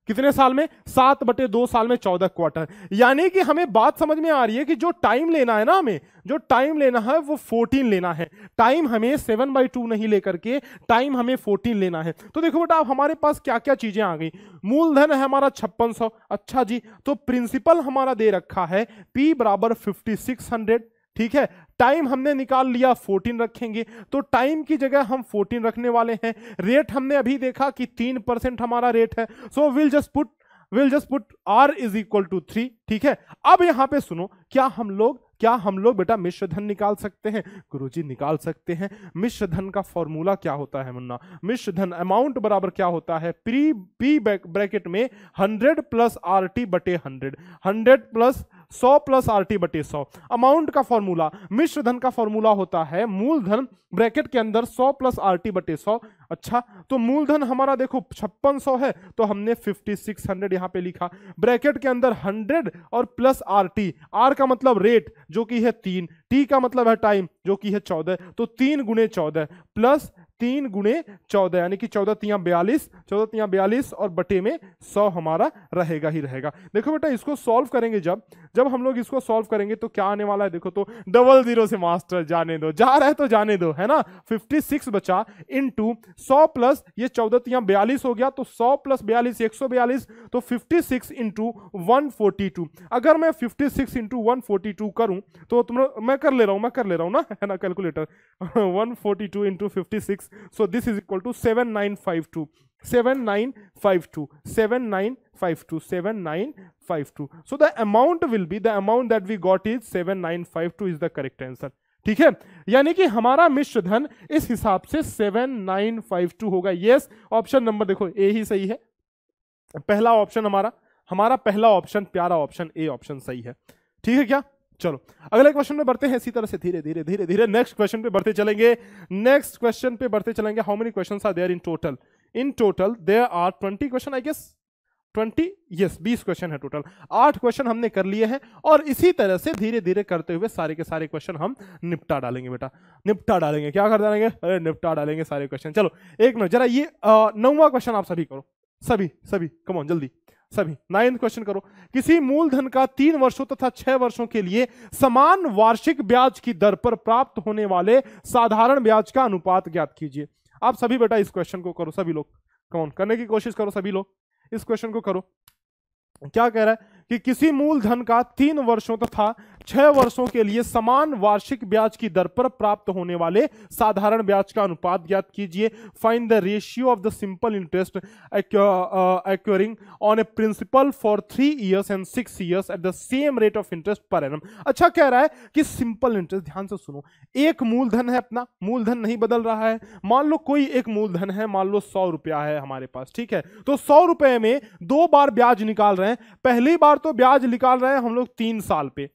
कितने साल में? 7/2 साल में 14 क्वार्टर। यानी कि हमें बात समझ में आ रही है कि जो टाइम लेना है ना, हमें जो टाइम लेना है वो 14 लेना है। टाइम हमें 7/2 नहीं लेकर के टाइम हमें 14 लेना है। तो देखो बेटा अब हमारे पास क्या क्या चीजें आ गई। मूलधन है हमारा 5600, अच्छा जी, तो प्रिंसिपल हमारा दे रखा है P बराबर 5600, ठीक है। टाइम हमने निकाल लिया, 14 रखेंगे, तो टाइम की जगह हम 14 रखने वाले हैं। रेट हमने अभी देखा कि 3% हमारा रेट है, so will just put R is equal to 3, ठीक है। अब यहां पे सुनो, क्या हम लोग बेटा मिश्र धन निकाल सकते हैं? गुरुजी निकाल सकते हैं। मिश्र धन का फॉर्मूला क्या होता है मुन्ना? मिश्र धन अमाउंट बराबर क्या होता है? P ब्रैकेट में 100 प्लस RT बटे 100, 100 प्लस 100 प्लस RT बटे 100। अमाउंट का फॉर्मूला, मिश्र धन का फॉर्मूला होता है मूलधन ब्रैकेट के अंदर 100 प्लस RT बटे 100। अच्छा तो मूलधन हमारा देखो 5600 है, तो हमने 5600 यहां पे लिखा, ब्रैकेट के अंदर 100 और प्लस RT, R का मतलब रेट जो कि है 3, T का मतलब है टाइम जो कि है 14, तो 3 गुणे 14 प्लस 3 गुणे 14, यानी कि 14 तियां 42 और बटे में 100 हमारा रहेगा ही रहेगा। देखो बेटा इसको सॉल्व करेंगे, जब हम लोग इसको सॉल्व करेंगे तो क्या आने वाला है, देखो तो 00 से मास्टर जाने दो, जा रहा है तो जाने दो, है ना। 56 बचा इनटू 100 प्लस ये 14 तियां 42 हो गया, तो 100 प्लस 42 142, तो 56 इंटू 142। अगर मैं 56 इंटू 142 करूं तो मैं कर ले रहा हूं ना, है ना calculator. 142 into 56, so this is equal to 7952, 7952, 7952, 7952. So the amount that we got is 7952 is the correct answer. ठीक है, यानी कि हमारा मिश्र धन इस हिसाब से 7952 होगा। यस, ऑप्शन नंबर देखो ए ही सही है। पहला ऑप्शन हमारा पहला ऑप्शन, प्यारा ऑप्शन ए ऑप्शन सही है। ठीक है क्या? चलो अगले क्वेश्चन पे बढ़ते हैं, इसी तरह से धीरे धीरे नेक्स्ट क्वेश्चन पे बढ़ते चलेंगे। How many questions are there in total? In total there are 20 question, I guess 20, yes 20 question है टोटल। 8 क्वेश्चन हमने कर लिए हैं और इसी तरह से धीरे धीरे करते हुए सारे के सारे क्वेश्चन हम निपटा डालेंगे बेटा, निपटा डालेंगे। क्या कर डालेंगे? अरे निपटा डालेंगे सारे क्वेश्चन। चलो एक मिनट जरा, ये 9वां क्वेश्चन आप सभी करो, सभी कम ऑन जल्दी सभी। 9th क्वेश्चन करो। किसी मूलधन का 3 वर्षों तथा 6 वर्षों के लिए समान वार्षिक ब्याज की दर पर प्राप्त होने वाले साधारण ब्याज का अनुपात ज्ञात कीजिए। आप सभी बेटा इस क्वेश्चन को करो, सभी लोग कम ऑन करने की कोशिश करो, सभी लोग इस क्वेश्चन को करो। क्या कह रहा है कि किसी मूलधन का 3 वर्षों तथा 6 वर्षों के लिए समान वार्षिक ब्याज की दर पर प्राप्त होने वाले साधारण ब्याज का अनुपात ज्ञात कीजिए। Find the ratio of the simple interest acquiring on a principal for 3 years and 6 years at the same rate of interest per annum. अच्छा कह रहा है कि सिंपल इंटरेस्ट, ध्यान से सुनो, एक मूलधन है अपना, मूलधन नहीं बदल रहा है। मान लो कोई एक मूलधन है, मान लो 100 रुपया है हमारे पास, ठीक है, तो 100 रुपए में 2 बार ब्याज निकाल रहे हैं। पहली बार तो ब्याज निकाल रहे हैं हम लोग 3 साल पे,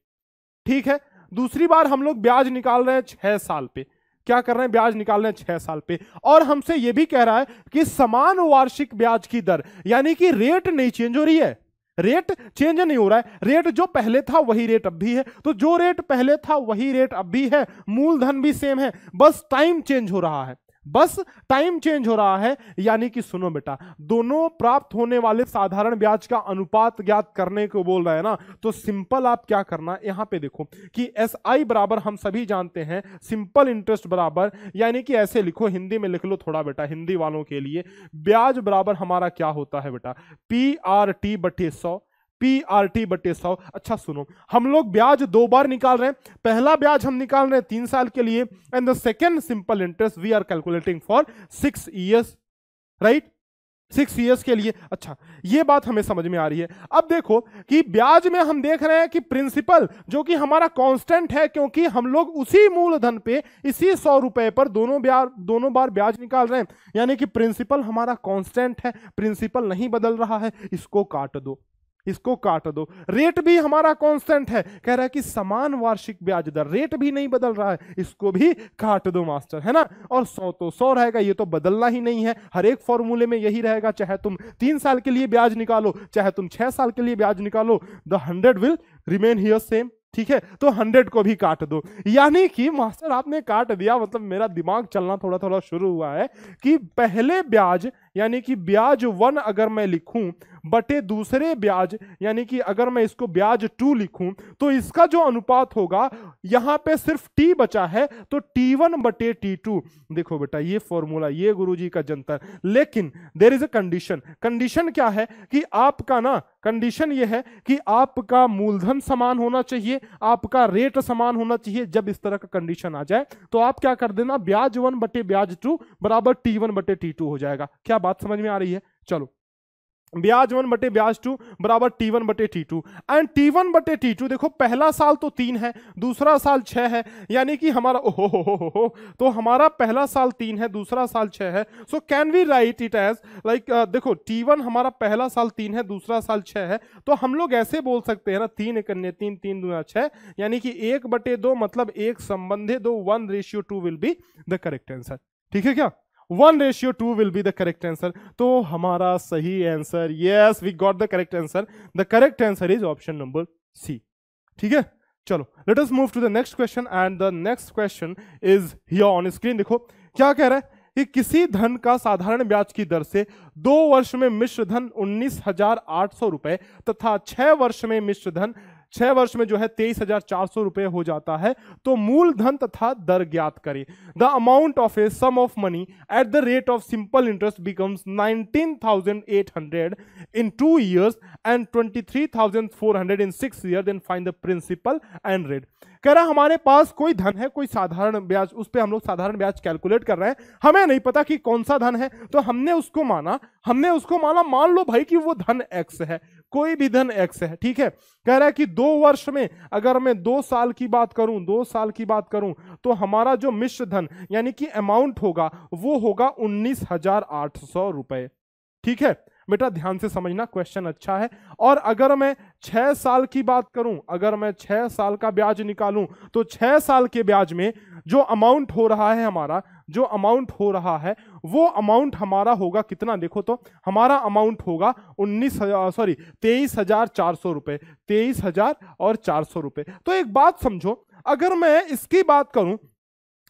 ठीक है, दूसरी बार हम लोग ब्याज निकाल रहे हैं 6 साल पे। क्या कर रहे हैं? ब्याज निकाल रहे हैं 6 साल पे। और हमसे यह भी कह रहा है कि समान वार्षिक ब्याज की दर, यानी कि रेट नहीं चेंज हो रही है, रेट चेंज नहीं हो रहा है, रेट जो पहले था वही रेट अब भी है। तो जो रेट पहले था वही रेट अब भी है, मूलधन भी सेम है, बस टाइम चेंज हो रहा है, बस टाइम चेंज हो रहा है। यानी कि सुनो बेटा, दोनों प्राप्त होने वाले साधारण ब्याज का अनुपात ज्ञात करने को बोल रहा है ना, तो सिंपल आप क्या करना, यहां पे देखो कि SI बराबर हम सभी जानते हैं सिंपल इंटरेस्ट बराबर, यानी कि ऐसे लिखो, हिंदी में लिख लो थोड़ा बेटा, हिंदी वालों के लिए, ब्याज बराबर हमारा क्या होता है बेटा, PRT बटे 100, PRT बटे 100। अच्छा सुनो, हम लोग ब्याज 2 बार निकाल रहे हैं। पहला ब्याज हम निकाल रहे हैं 3 साल के लिए, and the second simple interest we are calculating for 6 years, right, 6 years के लिए। अच्छा ये बात हमें समझ में आ रही है। अब देखो कि ब्याज में हम देख रहे हैं कि प्रिंसिपल जो कि हमारा कांस्टेंट है, क्योंकि हम लोग उसी मूलधन पे इसी 100 रुपए पर दोनों बार ब्याज निकाल रहे हैं, यानी कि प्रिंसिपल हमारा कांस्टेंट है, प्रिंसिपल नहीं बदल रहा है। इसको काट दो, इसको काट दो। रेट भी हमारा कांस्टेंट है, कह रहा है कि समान वार्षिक ब्याज दर, रेट भी नहीं बदल रहा है, इसको भी काट दो मास्टर, है ना। और 100 तो 100 रहेगा, ये तो बदलना ही नहीं है, हर एक फॉर्मूले में यही रहेगा, चाहे तुम 3 साल के लिए ब्याज निकालो, चाहे तुम 6 साल के लिए ब्याज निकालो, the 100 will remain here same, ठीक है। तो 100 को भी काट दो, यानी कि मास्टर आपने काट दिया, मतलब मेरा दिमाग चलना थोड़ा थोड़ा शुरू हुआ है कि पहले ब्याज यानी कि ब्याज 1 अगर मैं लिखूं बटे दूसरे ब्याज, यानी कि अगर मैं इसको ब्याज 2 लिखूं, तो इसका जो अनुपात होगा, यहां पे सिर्फ T बचा है, तो T1 बटे T2। देखो बेटा ये फॉर्मूला, ये गुरुजी का जंतर, लेकिन there is a condition. Condition क्या है कि आपका ना, कंडीशन ये है कि आपका मूलधन समान होना चाहिए, आपका रेट समान होना चाहिए। जब इस तरह का कंडीशन आ जाए तो आप क्या कर देना, ब्याज 1 बटे ब्याज 2 बराबर T1 बटे T2 हो जाएगा। क्या बात समझ में आ रही है? चलो, ब्याज 1 बटे ब्याज 2 बराबर T1 बटे T2, एंड T1 बटे T2 देखो, पहला साल तो 3 है, दूसरा साल 6 है, यानी कि हमारा ओहो तो हमारा पहला साल 3 है, दूसरा साल 6 है। So can we write it as like, देखो T1 हमारा पहला साल 3 है, दूसरा साल 6 है, तो हम लोग ऐसे बोल सकते हैं ना, 3 एक 3 3 दूना 6, यानी कि 1 बटे 2 मतलब 1 संबंधी 2, 1:2 will be the correct answer. ठीक है क्या? 1:2 will be the correct answer। तो हमारा सही answer, yes we got the correct answer, the correct answer is option number C। ठीक है, चलो let us move to the next question, and the next question is here on screen। देखो क्या कह रहा है कि किसी धन का साधारण ब्याज की दर से 2 वर्ष में मिश्र धन 19,800 रुपए तथा 6 वर्ष में मिश्र धन 6 वर्ष में जो है 23,400 रुपए हो जाता है, तो मूलधन तथा दर ज्ञात करें। The amount of a sum of money at the rate of simple interest becomes 19,800 in 2 years and 23,400 in 6 years, then find the principal and rate। कह रहा हमारे पास कोई धन है, कोई साधारण ब्याज, उस पर हम लोग साधारण ब्याज कैलकुलेट कर रहे हैं, हमें नहीं पता कि कौन सा धन है, तो हमने उसको माना, मान लो भाई कि वो धन X है, कोई भी धन X है, ठीक है। कह रहा है कि 2 वर्ष में, अगर मैं 2 साल की बात करूं, तो हमारा जो मिश्र धन यानी कि अमाउंट होगा वो होगा 19,800 रुपए। ठीक है बेटा, ध्यान से समझना, क्वेश्चन अच्छा है। और अगर मैं 6 साल की बात करूं, अगर मैं 6 साल का ब्याज निकालूं, तो 6 साल के ब्याज में जो अमाउंट हो रहा है हमारा जो अमाउंट हो रहा है वो अमाउंट हमारा होगा कितना, देखो तो हमारा अमाउंट होगा 23,400 रुपए, 23,400 रुपए। तो एक बात समझो, अगर मैं इसकी बात करूं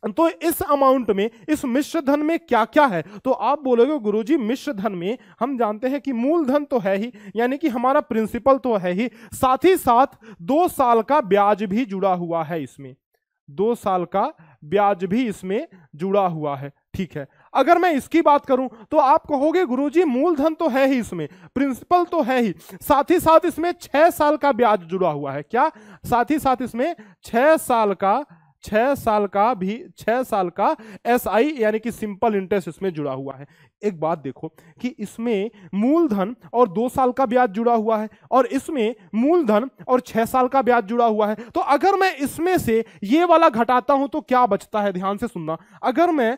तो इस अमाउंट में, इस मिश्र धन में क्या क्या है, तो आप बोलोगे गुरुजी मिश्र धन में हम जानते हैं कि मूलधन तो है ही, यानी कि हमारा प्रिंसिपल तो है ही, साथ ही साथ 2 साल का ब्याज भी जुड़ा हुआ है इसमें, 2 साल का ब्याज भी इसमें जुड़ा हुआ है। ठीक है, अगर मैं इसकी बात करूं तो आप कहोगे गुरुजी मूलधन तो है ही इसमें, प्रिंसिपल तो है ही, साथ ही साथ इसमें 6 साल का ब्याज जुड़ा हुआ है। क्या? साथ ही साथ इसमें 6 साल का एसआई यानी कि सिंपल इंटरेस्ट इसमें जुड़ा हुआ है। एक बात देखो कि इसमें मूलधन और 2 साल का ब्याज जुड़ा हुआ है और इसमें मूलधन और 6 साल का ब्याज जुड़ा हुआ है। तो अगर मैं इसमें से ये वाला घटाता हूं तो क्या बचता है, ध्यान से सुनना। अगर मैं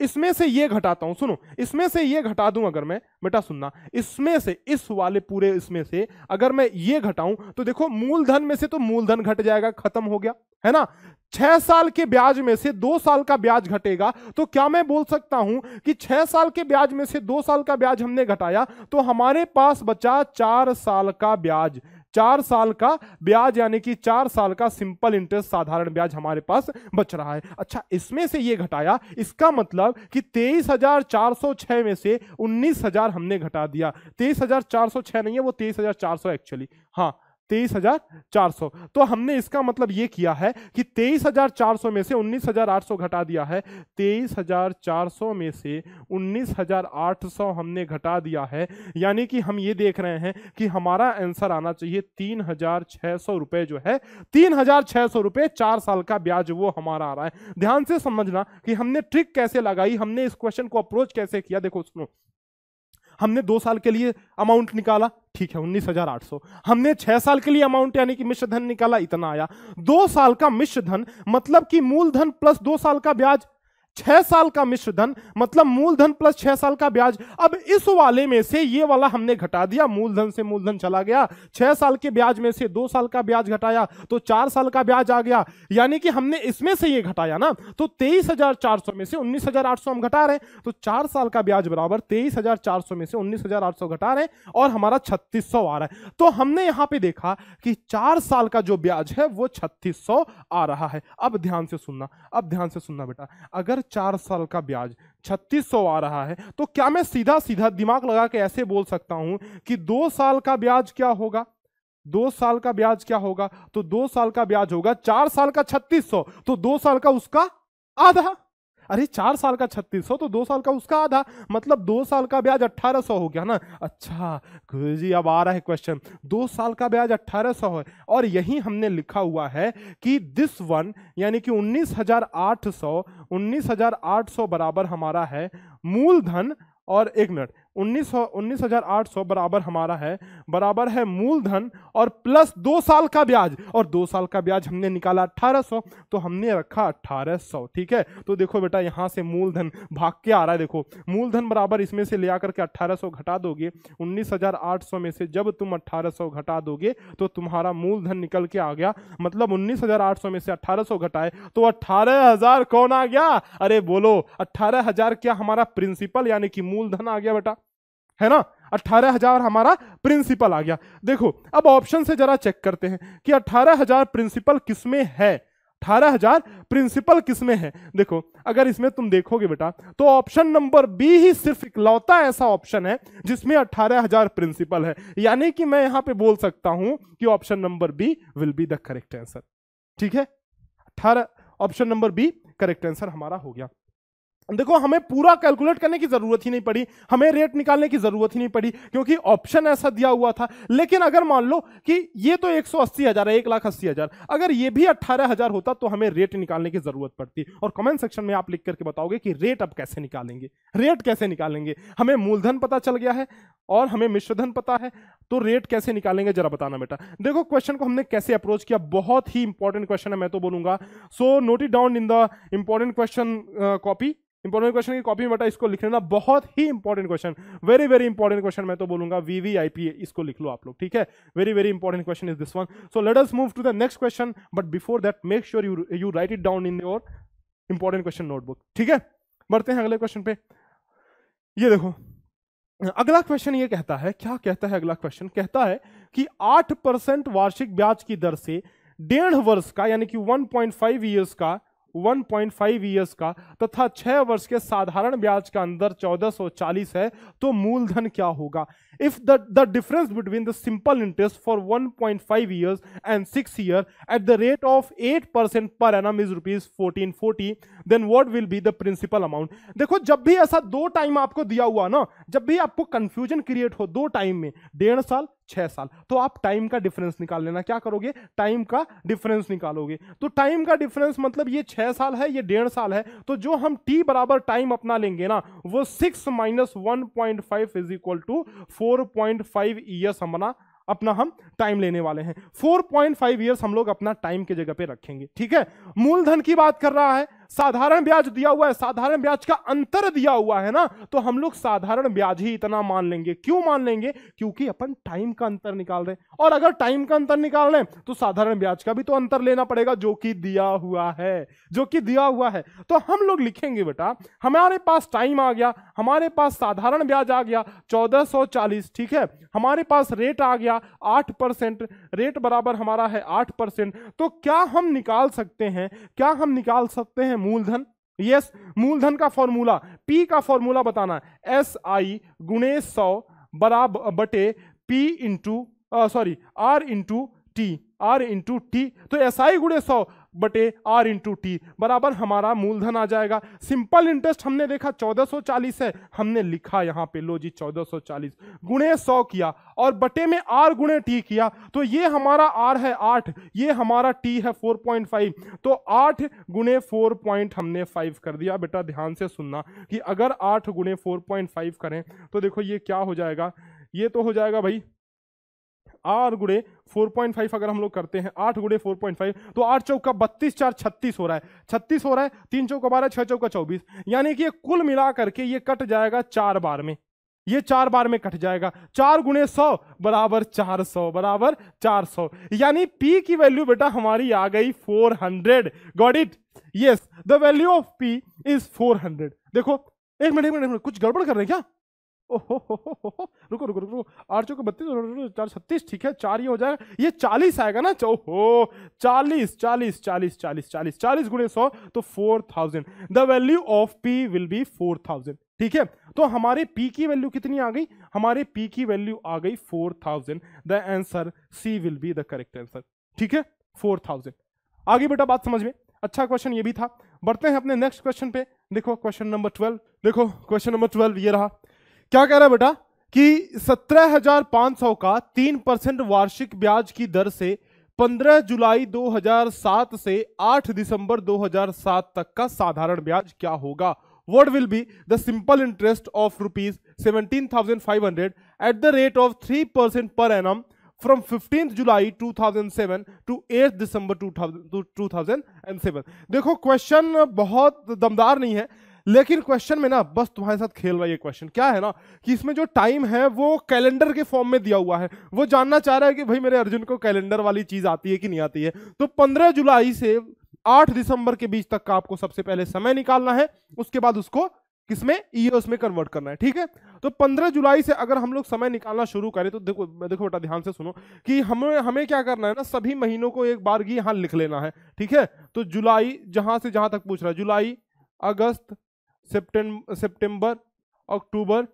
इसमें से ये घटाता हूं, सुनो, इसमें से ये घटा दूं अगर मैं, बेटा सुनना, इसमें से, इस वाले पूरे इसमें से अगर मैं ये घटाऊं तो देखो मूलधन में से तो मूलधन घट जाएगा, खत्म हो गया, है ना। 6 साल के ब्याज में से 2 साल का ब्याज घटेगा, तो क्या मैं बोल सकता हूं कि 6 साल के ब्याज में से 2 साल का ब्याज हमने घटाया तो हमारे पास बचा 4 साल का ब्याज, 4 साल का ब्याज यानी कि 4 साल का सिंपल इंटरेस्ट साधारण ब्याज हमारे पास बच रहा है। अच्छा, इसमें से ये घटाया, इसका मतलब कि 23,406 में से 19,000 हमने घटा दिया। 23,406 नहीं है वो, 23,400 एक्चुअली, हाँ 23,400। तो हमने इसका मतलब ये किया है कि 23,400 में से 19,800 घटा दिया है, 23,400 में से 19,800 हमने घटा दिया है, यानी कि हम ये देख रहे हैं कि हमारा आंसर आना चाहिए 3,600 रुपए, जो है 3,600 रुपए 4 साल का ब्याज वो हमारा आ रहा है। ध्यान से समझना कि हमने ट्रिक कैसे लगाई, हमने इस क्वेश्चन को अप्रोच कैसे किया। देखो सुनो, हमने 2 साल के लिए अमाउंट निकाला, ठीक है 19,800। हमने 6 साल के लिए अमाउंट यानी कि मिश्र धन निकाला, इतना आया। 2 साल का मिश्र धन मतलब कि मूलधन प्लस 2 साल का ब्याज, 6 साल का मिश्र धन मतलब मूलधन प्लस 6 साल का ब्याज। अब इस वाले में से ये वाला हमने घटा दिया, मूलधन से मूलधन चला गया, 6 साल के ब्याज में से 2 साल का ब्याज घटाया तो 4 साल का ब्याज आ गया, यानी कि हमने इसमें से ये घटाया ना, तो 23,400 में से 19,800 हम घटा रहे हैं, तो 4 साल का ब्याज बराबर 23,400 में से 19,800 घटा रहे हैं और हमारा 3,600 आ रहा है। तो हमने यहां पे देखा कि 4 साल का जो ब्याज है वो 3,600 आ रहा है। अब ध्यान से सुनना बेटा, अगर 4 साल का ब्याज 3,600 आ रहा है तो क्या मैं सीधा सीधा दिमाग लगा के ऐसे बोल सकता हूं कि 2 साल का ब्याज क्या होगा, 2 साल का ब्याज क्या होगा, तो 2 साल का ब्याज होगा 4 साल का 3,600, तो 2 साल का उसका आधा। अरे 4 साल का 3,600 तो 2 साल का उसका आधा, मतलब 2 साल का ब्याज 1,800 हो गया ना। अच्छा गुरुजी अब आ रहा है क्वेश्चन, 2 साल का ब्याज 1,800 है और यही हमने लिखा हुआ है कि दिस वन यानी कि 19,800 बराबर हमारा है मूलधन, और 1 मिनट, 19,800 बराबर है मूलधन और प्लस 2 साल का ब्याज, और 2 साल का ब्याज हमने निकाला 1,800 तो हमने रखा 1,800। ठीक है, तो देखो बेटा यहां से मूलधन भाग के आ रहा है, देखो मूलधन बराबर इसमें से ले आकर के 1,800 घटा दोगे, 19,800 में से जब तुम 1,800 घटा दोगे तो तुम्हारा मूलधन निकल के आ गया, मतलब 19,800 में से 1,800 घटाए तो 18,000 कौन आ गया, अरे बोलो 18,000 क्या हमारा प्रिंसिपल यानी कि मूलधन आ गया बेटा, है ना। 18,000 हमारा प्रिंसिपल आ गया। देखो अब ऑप्शन से जरा चेक करते हैं कि 18,000 प्रिंसिपल किसमें है, 18,000 प्रिंसिपल किसमें है। देखो अगर इसमें तुम देखोगे बेटा तो ऑप्शन नंबर बी ही सिर्फ इकलौता ऐसा ऑप्शन है जिसमें 18,000 प्रिंसिपल है, यानी कि मैं यहां पे बोल सकता हूं कि option number B will be the correct answer. ठीक है, 18 option number B correct answer हमारा हो गया। देखो हमें पूरा कैलकुलेट करने की जरूरत ही नहीं पड़ी, हमें रेट निकालने की जरूरत ही नहीं पड़ी क्योंकि ऑप्शन ऐसा दिया हुआ था। लेकिन अगर मान लो कि ये तो 180,000 है, 1,80,000, अगर ये भी 18,000 होता तो हमें रेट निकालने की जरूरत पड़ती। और कमेंट सेक्शन में आप लिख करके बताओगे कि रेट अब कैसे निकालेंगे, रेट कैसे निकालेंगे। हमें मूलधन पता चल गया है और हमें मिश्रधन पता है, तो रेट कैसे निकालेंगे जरा बताना बेटा। देखो क्वेश्चन को हमने कैसे अप्रोच किया, बहुत ही इंपॉर्टेंट क्वेश्चन है मैं तो बोलूंगा। So note it down in the important question copy, important question की कॉपी में बेटा इसको लिख लेना, बहुत ही important question, very very important question मैं तो बोलूंगा, VVIP इसको लिख लो आप लोग। ठीक है, very very important question is this one. So let us move to the next question, but before that make sure you write it down in your important question notebook. ठीक है, बढ़ते हैं अगले क्वेश्चन पे। ये देखो अगला क्वेश्चन ये कहता है, क्या कहता है अगला क्वेश्चन? कहता है कि 8% वार्षिक ब्याज की दर से 1.5 वर्ष का यानी कि 1.5 ईयर्स का 1.5 ईयर्स का तथा 6 वर्ष के साधारण ब्याज का अंदर 1440 है, तो मूलधन क्या होगा? If the difference between the simple interest for 1.5 years and 6 year at the rate of 8% per annum is ₹1440, then what will be the principal amount? देखो जब भी ऐसा दो टाइम आपको दिया हुआ ना, जब भी आपको कंफ्यूजन क्रिएट हो दो टाइम में, 1.5 साल 6 साल, तो आप टाइम का डिफरेंस निकाल लेना। क्या करोगे? टाइम का डिफरेंस निकालोगे। तो टाइम का डिफरेंस मतलब ये 6 साल है, ये 1.5 साल है, तो जो हम t बराबर टाइम अपना लेंगे ना, वो 6 - 1.5 इज इक्वल टू 4.5 ईयर्स अपना हम टाइम लेने वाले हैं। 4.5 ईयर्स हम लोग अपना टाइम की जगह पे रखेंगे। ठीक है, मूलधन की बात कर रहा है, साधारण ब्याज दिया हुआ है, साधारण ब्याज का अंतर दिया हुआ है ना, तो हम लोग साधारण ब्याज ही इतना मान लेंगे। क्यों मान लेंगे? क्योंकि अपन टाइम का अंतर निकाल रहे हैं, और अगर टाइम का अंतर निकाल रहे हैं तो साधारण ब्याज का भी तो अंतर लेना पड़ेगा, जो कि दिया हुआ है, जो कि दिया हुआ है। तो हम लोग लिखेंगे बेटा, हमारे पास टाइम आ गया, हमारे पास साधारण ब्याज आ गया 1440, ठीक है, हमारे पास रेट आ गया 8%, रेट बराबर हमारा है 8%। तो क्या हम निकाल सकते हैं, क्या हम निकाल सकते हैं मूलधन? यस, मूलधन का फॉर्मूला, पी का फॉर्मूला बताना है, SI गुणे 100 बराबर बटे P into R into T, तो SI गुणे 100 बटे R इंटू टी बराबर हमारा मूलधन आ जाएगा। सिंपल इंटरेस्ट हमने देखा 1440 है, हमने लिखा यहां पे, लो जी 1440 गुणे 100 किया और बटे में R गुणे टी किया, तो ये हमारा R है 8, ये हमारा T है 4.5, तो 8 गुणे 4 हमने 5 कर दिया। बेटा ध्यान से सुनना कि अगर 8 गुणे 4.5 करें तो देखो ये क्या हो जाएगा, ये तो हो जाएगा भाई R गुणे 4.5 अगर हम लोग करते हैं 8 गुणे 4.5, तो 8 चौका 32, 4 36 हो रहा है, 36 हो रहा है, 3 चौका 12, 6 चौका 24, यानी कि ये कुल मिला करके ये कट जाएगा 4 बार में, ये 4 बार में कट जाएगा। 4 गुणे 100 बराबर 400, बराबर 400, यानी P की वैल्यू बेटा हमारी आ गई 400। Got it? Yes, the value of P is 400। देखो एक मिनट, कुछ गड़बड़ कर रहे हैं क्या? ओहो रुको रुको रुको, 8 चौके 32, 4 36, ठीक है, 4 ये हो जाएगा, ये 40 आएगा ना, 40 गुणे 100 तो 4000, the value of P will B 4000। ठीक है, तो हमारे P की वैल्यू कितनी आ गई? हमारे P की वैल्यू आ गई 4000। The answer C will be the correct answer. ठीक है, 4000। आगे बेटा बात समझ में, अच्छा क्वेश्चन ये भी था। बढ़ते हैं अपने नेक्स्ट क्वेश्चन पे। देखो क्वेश्चन नंबर 12, देखो क्वेश्चन नंबर 12 ये रहा। क्या कह रहा है बेटा कि 17,500 का 3% वार्षिक ब्याज की दर से 15 जुलाई 2007 से 8 दिसंबर 2007 तक का साधारण ब्याज क्या होगा? What will be the simple interest of ₹17,500 at the rate of 3% per annum from 15th July 2007 to 8th December 2007? देखो क्वेश्चन बहुत दमदार नहीं है, लेकिन क्वेश्चन में ना बस तुम्हारे साथ खेल रहा है ये क्वेश्चन। क्या है ना कि इसमें जो टाइम है वो कैलेंडर के फॉर्म में दिया हुआ है, वो जानना चाह रहा है कि भाई मेरे अर्जुन को कैलेंडर वाली चीज आती है कि नहीं आती है। तो 15 जुलाई से 8 दिसंबर के बीच तक का आपको सबसे पहले समय निकालना है, उसके बाद उसको किसमें, ईयर्स में कन्वर्ट करना है। ठीक है, तो 15 जुलाई से अगर हम लोग समय निकालना शुरू करें तो देखो बेटा ध्यान से सुनो कि हमें क्या करना है ना, सभी महीनों को एक बार यहां लिख लेना है। ठीक है, तो जुलाई जहां से जहां तक पूछ रहा है, जुलाई, अगस्त, सितंबर, अक्टूबर,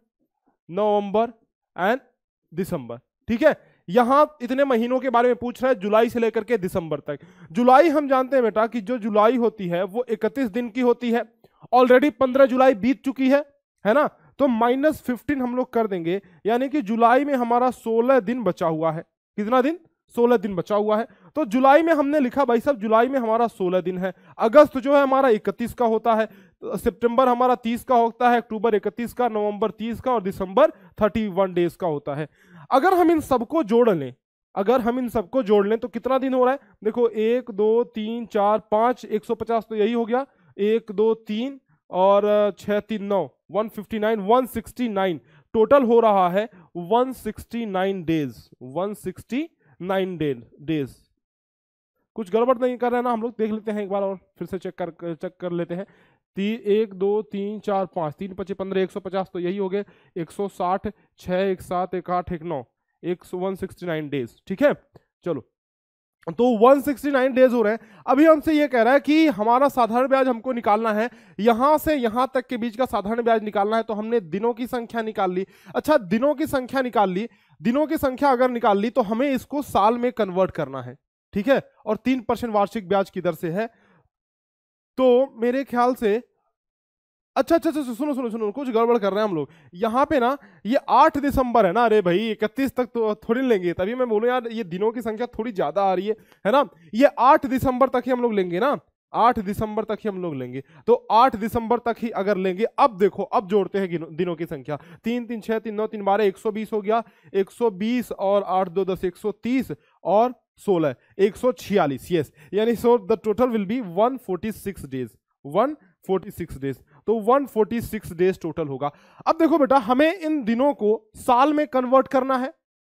नवंबर एंड दिसंबर। ठीक है, यहां इतने महीनों के बारे में पूछ रहा है, जुलाई से लेकर के दिसंबर तक। जुलाई हम जानते हैं बेटा कि जो जुलाई होती है वो 31 दिन की होती है, ऑलरेडी 15 जुलाई बीत चुकी है ना, तो -15 हम लोग कर देंगे, यानी कि जुलाई में हमारा 16 दिन बचा हुआ है। कितना दिन? 16 दिन बचा हुआ है। तो जुलाई में हमने लिखा भाई साहब, जुलाई में हमारा 16 दिन है। अगस्त जो है हमारा 31 का होता है, सितंबर हमारा 30 का होता है, अक्टूबर 31 का, नवंबर 30 का और दिसंबर 31 डेज का होता है। अगर हम इन सबको जोड़ लें, तो कितना दिन हो रहा है? देखो 1 2 3 4 5, 150 तो यही हो गया, 1 2 3 और 6 3 9, 169 टोटल हो रहा है 169 डेज, 169 डेज। कुछ गड़बड़ नहीं कर रहे हैं ना हम लोग? देख लेते हैं एक बार और फिर से चेक कर लेते हैं। 1 2 3 4 5 3 5 15 150 तो यही हो गए। 160 6 1 7 1 8 1 9 169 डेज। ठीक है, चलो तो 169 डेज हो रहे हैं। अभी हमसे ये कह रहा है कि हमारा साधारण ब्याज हमको निकालना है, यहां से यहां तक के बीच का साधारण ब्याज निकालना है। तो हमने दिनों की संख्या निकाल ली। अच्छा, दिनों की संख्या निकाल ली, दिनों की संख्या अगर निकाल ली तो हमें इसको साल में कन्वर्ट करना है। ठीक है, और 3% वार्षिक ब्याज की दर से है। तो मेरे ख्याल से अच्छा, सुनो, कुछ गड़बड़ कर रहे हैं हम लोग यहाँ पे ना। ये 8 दिसंबर है ना, अरे भाई 31 तक तो थोड़ी लेंगे, तभी मैं बोलूँ यार ये दिनों की संख्या थोड़ी ज्यादा आ रही है ना। ये 8 दिसंबर तक ही हम लोग लेंगे ना, 8 दिसंबर तक ही हम लोग लेंगे। तो 8 दिसंबर तक ही अगर लेंगे, अब देखो अब जोड़ते हैं दिनों की संख्या। 3 3 6 3 9 3 12 120 हो गया। 120 और 8 2 10 130 और 16 146। यस, यानी so the total will be 146 days. 146 days, तो 146 डेज टोटल होगा। अब देखो बेटा, हमें इन दिनों को साल में कन्वर्ट करना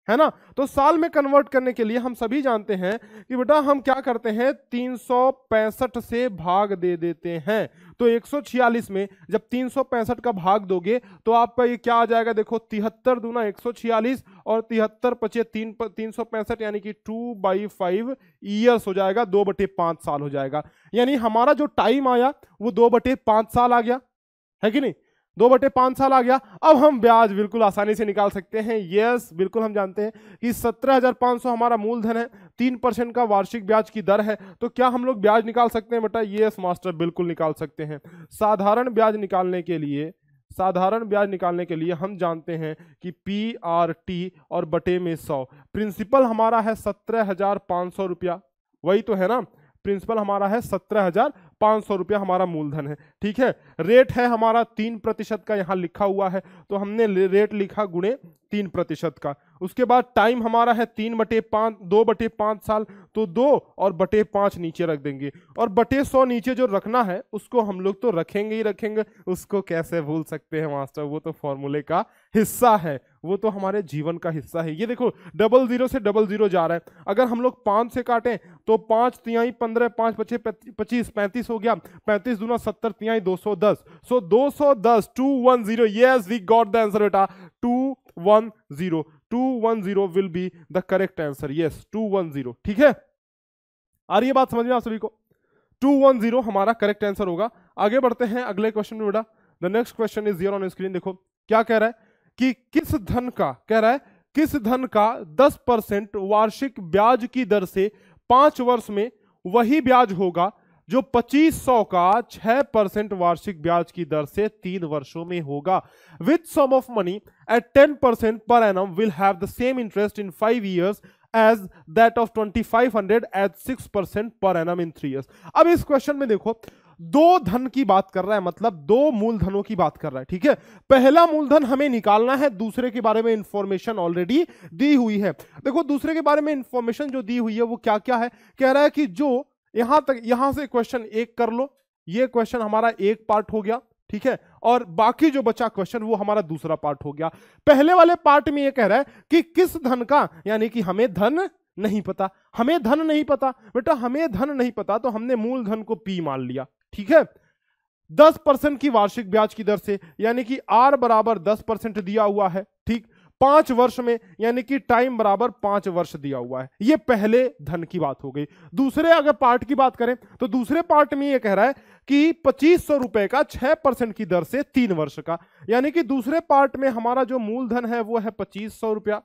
है ना। तो साल में कन्वर्ट करने के लिए हम सभी जानते हैं कि बेटा हम क्या करते हैं, 365 से भाग दे देते हैं। तो 146 में जब 365 का भाग दोगे तो आपका ये क्या आ जाएगा, देखो 73 दूना 146 और 73 पचे 365 यानी कि 2/5 ईयर्स हो जाएगा, 2/5 साल हो जाएगा। यानी हमारा जो टाइम आया वो 2/5 साल आ गया, है कि नहीं? 2/5 साल आ गया। अब हम ब्याज बिल्कुल आसानी से निकाल सकते हैं। यस, बिल्कुल हम जानते हैं कि 17,500 हमारा मूलधन है, 3% का वार्षिक ब्याज की दर है। तो क्या हम लोग ब्याज निकाल सकते हैं बेटा? यस मास्टर, बिल्कुल निकाल सकते हैं। साधारण ब्याज निकालने के लिए हम जानते हैं कि PRT और बटे में 100। प्रिंसिपल हमारा है 17,500 रुपया, वही तो है ना। प्रिंसिपल हमारा है 17,500 रुपया हमारा मूलधन है। ठीक है, रेट है हमारा 3% का, यहां लिखा हुआ है तो हमने रेट लिखा गुणे 3% का। उसके बाद टाइम हमारा है 2/5 साल, तो 2 और बटे 5 नीचे रख देंगे, और बटे 100 नीचे जो रखना है उसको हम लोग तो रखेंगे ही रखेंगे। उसको कैसे भूल सकते हैं मास्टर, वो तो फॉर्मूले का हिस्सा है, वो तो हमारे जीवन का हिस्सा है। ये देखो 00 से 00 जा रहा है। अगर हम लोग 5 से काटें तो 5 तिहाई 15, 5 बचे 25, 35 हो गया। 35 दूना 70, तिहाई 210। So 210 210। Yes, we got the answer बेटा, 210। 210 will be the correct answer. Yes, 210। ठीक है, आ रही है बात समझ में आप सभी को? 210 हमारा करेक्ट आंसर होगा। आगे बढ़ते हैं अगले क्वेश्चन में बेटा। The next question is here on screen. देखो क्या कह रहा है कि किस धन का 10% वार्षिक ब्याज की दर से 5 वर्ष में वही ब्याज होगा जो 2500 का 6% वार्षिक ब्याज की दर से 3 वर्षों में होगा। Which sum of money at 10% per annum will have the same interest in 5 years as that of 2500 at 6% per annum in 3 years। अब इस क्वेश्चन में देखो, दो धन की बात कर रहा है, मतलब दो मूलधनों की बात कर रहा है। ठीक है, पहला मूलधन हमें निकालना है, दूसरे के बारे में इंफॉर्मेशन ऑलरेडी दी हुई है। देखो दूसरे के बारे में इंफॉर्मेशन जो दी हुई है वो क्या क्या है। कह रहा है कि जो यहां से क्वेश्चन 1 कर लो, ये क्वेश्चन हमारा एक पार्ट हो गया। ठीक है, और बाकी जो बचा क्वेश्चन वो हमारा दूसरा पार्ट हो गया। पहले वाले पार्ट में ये कह रहा है कि किस धन का, यानी कि हमें धन नहीं पता, बेटा हमें धन नहीं पता तो हमने मूलधन को P मान लिया। ठीक है, 10% की वार्षिक ब्याज की दर से, यानी कि R बराबर 10% दिया हुआ है। ठीक, 5 वर्ष में, यानी कि टाइम बराबर 5 वर्ष दिया हुआ है। ये पहले धन की बात हो गई। दूसरे अगर पार्ट की बात करें तो दूसरे पार्ट में ये कह रहा है कि 2500 रुपए का 6% की दर से 3 वर्ष का, यानी कि दूसरे पार्ट में हमारा जो मूलधन है वो है 2500 रुपया,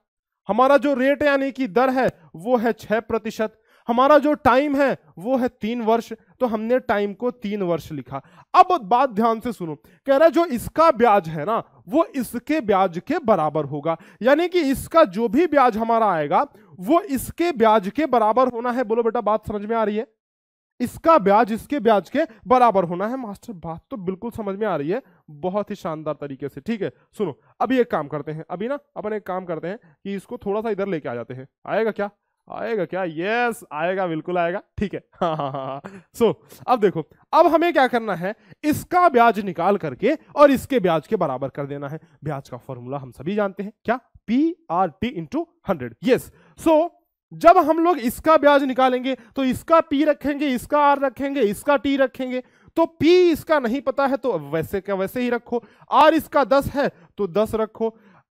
हमारा जो रेट यानी कि दर है वो है 6%, हमारा जो टाइम है वो है 3 वर्ष, तो हमने टाइम को 3 वर्ष लिखा। अब बात ध्यान से सुनो, कह रहा है जो इसका ब्याज है ना वो इसके ब्याज के बराबर होगा, यानी कि इसका जो भी ब्याज हमारा आएगा वो इसके ब्याज के बराबर होना है। बोलो बेटा बात समझ में आ रही है? इसका ब्याज इसके ब्याज के बराबर होना है। मास्टर बात तो बिल्कुल समझ में आ रही है, बहुत ही शानदार तरीके से। ठीक है, सुनो अभी एक काम करते हैं, अभी ना अपन एक काम करते हैं कि इसको थोड़ा सा इधर लेके आ जाते हैं। आएगा क्या? यस आएगा, बिल्कुल आएगा। ठीक है, हाँ। सो अब देखो, अब हमें क्या करना है, इसका ब्याज निकाल करके और इसके ब्याज के बराबर कर देना है। ब्याज का फॉर्मूला हम सभी जानते हैं, क्या? PRT × 100। यस, सो जब हम लोग इसका ब्याज निकालेंगे तो इसका पी रखेंगे, इसका आर रखेंगे, इसका टी रखेंगे, तो पी इसका नहीं पता है तो वैसे का वैसे ही रखो, आर इसका 10 है तो 10 रखो,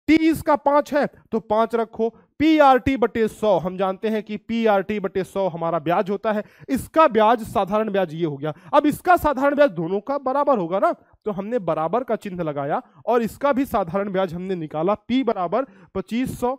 टी इसका 5 है तो 5 रखो, पी आर टी बटे 100, हम जानते हैं कि पी आर टी बटे 100 हमारा ब्याज होता है। इसका ब्याज साधारण ब्याज ये हो गया। अब इसका साधारण ब्याज दोनों का बराबर होगा ना, तो हमने बराबर का चिन्ह लगाया और इसका भी साधारण ब्याज हमने निकाला, पी बराबर 2500,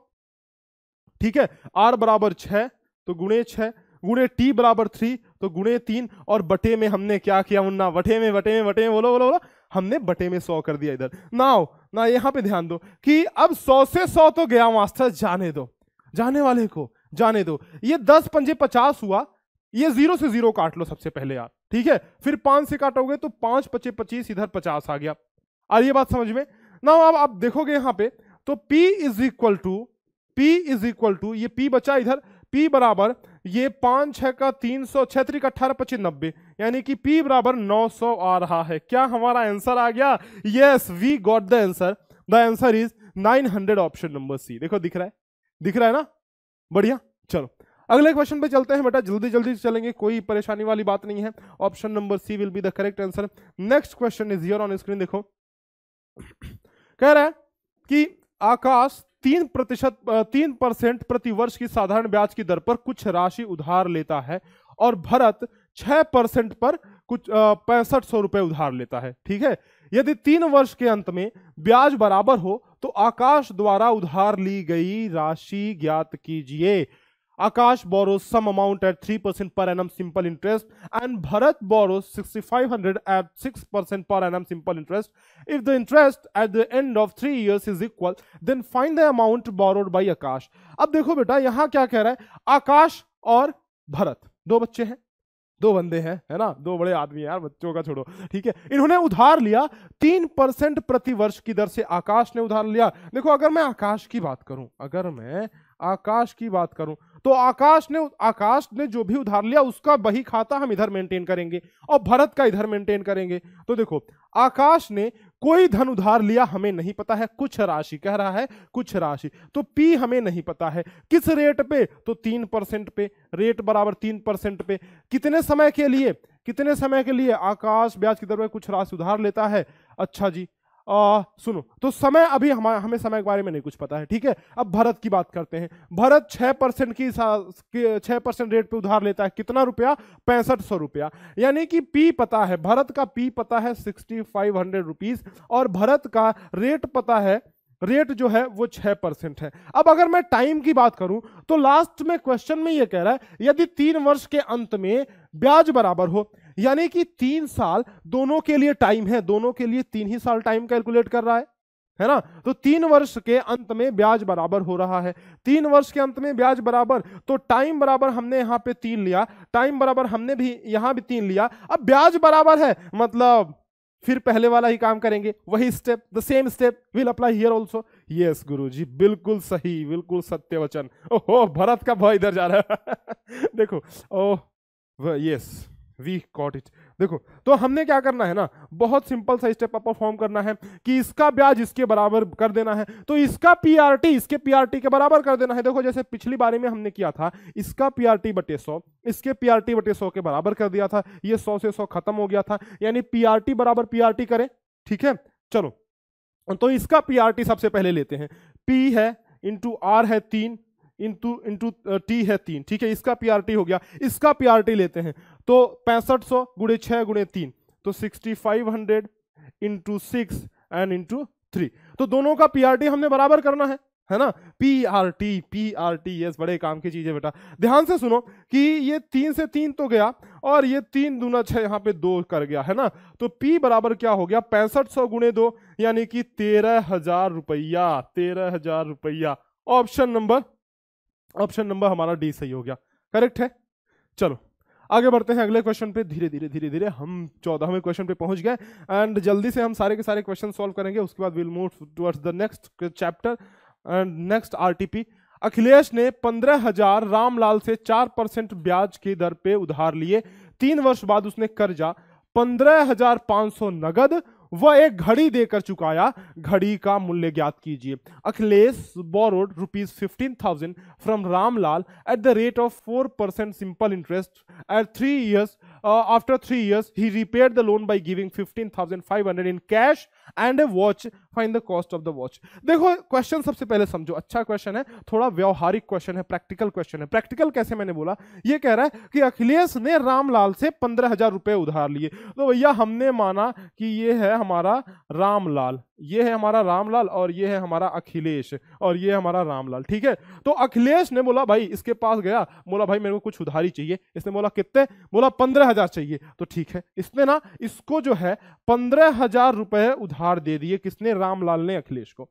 ठीक है, आर बराबर 6 तो गुणे 6, गुणे टी बराबर 3 तो गुणे 3, और बटे में हमने क्या किया मुन्ना, बटे में बोलो बोलो बोलो, हमने बटे में 100 कर दिया इधर। नाउ ना यहां पे ध्यान दो कि अब 100 से 100 तो गया मास्टर, जाने दो, जाने वाले को जाने दो। ये 10 पंजे 50 हुआ, ये 0 से 0 काट लो सबसे पहले यार, ठीक है, फिर 5 से काटोगे तो 5 पचे 25, इधर 50 आ गया। और ये बात समझ में ना, अब आप देखोगे यहां पे तो P इज इक्वल टू ये P बचा इधर, P बराबर ये 5 6 का 300, 6 3 का 18 25 90, यानी कि P बराबर 900 आ रहा है। क्या हमारा आंसर आ गया? Yes, we got the answer. The answer is 900, option number C. देखो दिख रहा है ना, बढ़िया। चलो अगले क्वेश्चन पे चलते हैं बेटा, जल्दी जल्दी चलेंगे, कोई परेशानी वाली बात नहीं है। Option number C will be the correct answer. Next question is here on screen. देखो कह रहा है कि आकाश 3% प्रति वर्ष की साधारण ब्याज की दर पर कुछ राशि उधार लेता है और भरत 6% पर कुछ 6500 रुपए उधार लेता है, ठीक है। यदि 3 वर्ष के अंत में ब्याज बराबर हो तो आकाश द्वारा उधार ली गई राशि ज्ञात कीजिए। Akash borrows some amount at 3% per annum simple interest and Bharat borrows 6500 at 6% per annum simple interest. If the interest at the end of 3 years is equal, then find the amount borrowed by Akash. अब देखो बेटा यहां क्या कह रहा है, आकाश और भरत दो बच्चे हैं, दो बंदे हैं, है ना, दो बड़े आदमी हैं यार, बच्चों का छोड़ो, ठीक है। इन्होंने उधार लिया 3% प्रति वर्ष की दर से, आकाश ने उधार लिया। देखो अगर मैं आकाश की बात करूं, तो आकाश ने जो भी उधार लिया उसका बही खाता हम इधर मेंटेन करेंगे और भरत का इधर मेंटेन करेंगे। तो देखो आकाश ने कोई धन उधार लिया, हमें नहीं पता है, कुछ राशि कह रहा है, कुछ राशि, तो पी हमें नहीं पता है, किस रेट पे, तो 3% पे, रेट बराबर 3% पे, कितने समय के लिए आकाश ब्याज की दर में कुछ राशि उधार लेता है। अच्छा जी, सुनो, तो समय अभी हमें समय के बारे में नहीं कुछ पता है, ठीक है। अब भरत की बात करते हैं। भरत 6% रेट पे उधार लेता है, कितना रुपया, 6500 रुपया, यानी कि पी पता है, भरत का पी पता है 6500 रुपीज और भरत का रेट पता है, रेट जो है वो 6% है। अब अगर मैं टाइम की बात करूं तो लास्ट में क्वेश्चन में ये कह रहा है यदि 3 वर्ष के अंत में ब्याज बराबर हो, यानी कि 3 साल दोनों के लिए टाइम है, दोनों के लिए 3 ही साल टाइम कैलकुलेट कर रहा है ना। तो 3 वर्ष के अंत में ब्याज बराबर हो रहा है, 3 वर्ष के अंत में ब्याज बराबर, तो टाइम बराबर हमने यहां पे 3 लिया, टाइम बराबर हमने भी यहां भी 3 लिया। अब ब्याज बराबर है मतलब फिर पहले वाला ही काम करेंगे, वही step, the same step will apply here also. Yes गुरुजी, बिल्कुल सही, बिल्कुल सत्य वचन। ओहो, भरत का भाई इधर जा रहा है देखो, oh yes, we got it. देखो तो हमने क्या करना है ना, बहुत सिंपल सा स्टेप अप परफॉर्म करना है कि इसका ब्याज इसके बराबर कर देना है, तो इसका पीआरटी इसके पीआरटी के बराबर कर देना है। देखो जैसे पिछली बारी में हमने किया था, इसका पीआरटी बटे 100 इसके पीआरटी बटे 100 के बराबर कर दिया था, ये 100 से 100 खत्म हो गया था, यानी पीआरटी बराबर पीआरटी करें, ठीक है। चलो तो इसका पीआरटी सबसे पहले लेते हैं, पी है इंटू आर है 3 इंटू टी है 3, ठीक है, इसका पीआरटी हो गया। इसका पीआरटी लेते हैं तो 6500 गुणे 6 गुणे 3, तो 6500 इंटू 6 एंड इंटू 3, तो दोनों का पीआरटी हमने बराबर करना है ना। पीआरटी, यस, बड़े काम की चीज है बेटा। ध्यान से सुनो कि ये 3 से 3 तो गया और ये 3 दूना 6 यहाँ पे 2 कर गया, है ना। तो पी बराबर क्या हो गया, 6500 गुणे 2, यानी कि 13,000 रुपया। ऑप्शन नंबर हमारा डी सही हो गया, करेक्ट है। चलो आगे बढ़ते हैं अगले क्वेश्चन पे, धीरे धीरे हम 14वें क्वेश्चन पे पहुंच गए एंड जल्दी से हम सारे के सारे क्वेश्चन सॉल्व करेंगे, उसके बाद will move towards the next chapter and next RTP. Akhilesh ने 15,000 रामलाल से 4% ब्याज की दर पे उधार लिए, 3 वर्ष बाद उसने कर्जा 15,500 नगद वह एक घड़ी देकर चुकाया, घड़ी का मूल्य ज्ञात कीजिए। Akhilesh borrowed ₹15,000 from Ramlal eight the rate of 4% simple interest eight 3 years. After 3 years, he repaid the loan by giving 15,500 in cash and a watch. Find the cost of the watch. देखो क्वेश्चन सबसे पहले समझो, अच्छा क्वेश्चन है, थोड़ा व्यवहारिक question है, practical question है। प्रैक्टिकल कैसे मैंने बोला, ये कह रहा है कि अखिलेश ने रामलाल से 15,000 रुपए उधार लिए। तो भैया हमने माना कि ये है हमारा रामलाल, ये है हमारा रामलाल और ये है हमारा अखिलेश और ये है हमारा रामलाल, ठीक है। तो अखिलेश ने बोला भाई, इसके पास गया, बोला भाई मेरे को कुछ उधारी चाहिए। इसने बोला कितने, बोला 15,000 चाहिए। तो ठीक है, इसने ना इसको जो है 15,000 रुपए उधार दे दिए, किसने, रामलाल ने अखिलेश को।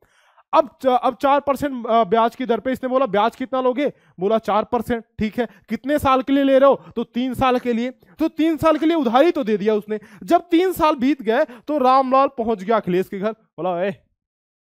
अब 4% ब्याज की दर पे, इसने बोला ब्याज कितना लोगे, बोला 4%, ठीक है। कितने साल के लिए ले रहे हो, तो 3 साल के लिए। तो 3 साल के लिए उधारी तो दे दिया उसने। जब 3 साल बीत गए तो रामलाल पहुंच गया अखिलेश के घर, बोला ए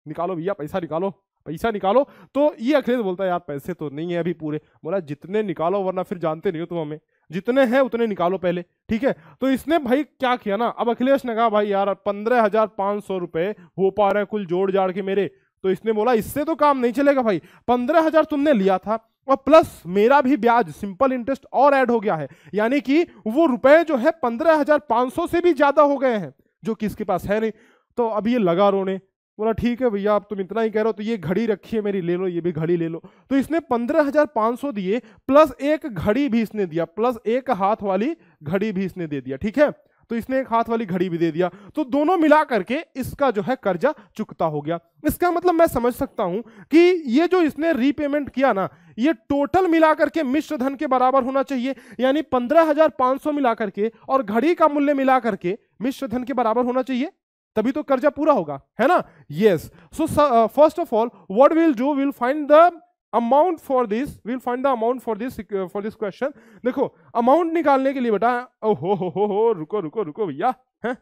निकालो भैया पैसा, निकालो पैसा निकालो। तो ये अखिलेश बोलता है यार पैसे तो नहीं है अभी पूरे। बोला जितने निकालो, वरना फिर जानते नहीं हो तुम हमें, जितने हैं उतने निकालो पहले, ठीक है। तो इसने भाई क्या किया ना, अब अखिलेश ने कहा भाई यार 15,500 रुपए हो पा रहे हैं कुल जोड़ जाड़ के मेरे। तो इसने बोला इससे तो काम नहीं चलेगा भाई, 15,000 तुमने लिया था और प्लस मेरा भी ब्याज सिंपल इंटरेस्ट और ऐड हो गया है, यानी कि वो रुपए जो है 15,500 से भी ज्यादा हो गए हैं, जो किसके पास है नहीं। तो अब ये लगा रोने, बोला ठीक है भैया अब तुम इतना ही कह रहे हो, तो ये घड़ी रखी है मेरी, ले लो, ये भी घड़ी ले लो। तो इसने 15,500 दिए, प्लस एक घड़ी भी इसने दिया, प्लस एक हाथ वाली घड़ी भी इसने दे दिया, ठीक है। तो इसने एक हाथ वाली घड़ी भी दे दिया, तो दोनों मिला करके इसका जो है कर्जा चुकता हो गया। इसका मतलब मैं समझ सकता हूं कि ये जो इसने रीपेमेंट किया ना, ये टोटल मिला करके मिश्र धन के बराबर होना चाहिए, यानी 15,500 मिला करके और घड़ी का मूल्य मिला करके मिश्र धन के बराबर होना चाहिए, तभी तो कर्जा पूरा होगा, है ना। Yes, so first of all what will do, will find the amount for this, will find the amount for this question. देखो अमाउंट निकालने के लिए बेटा, हो रुको रुको रुको भैया, हैं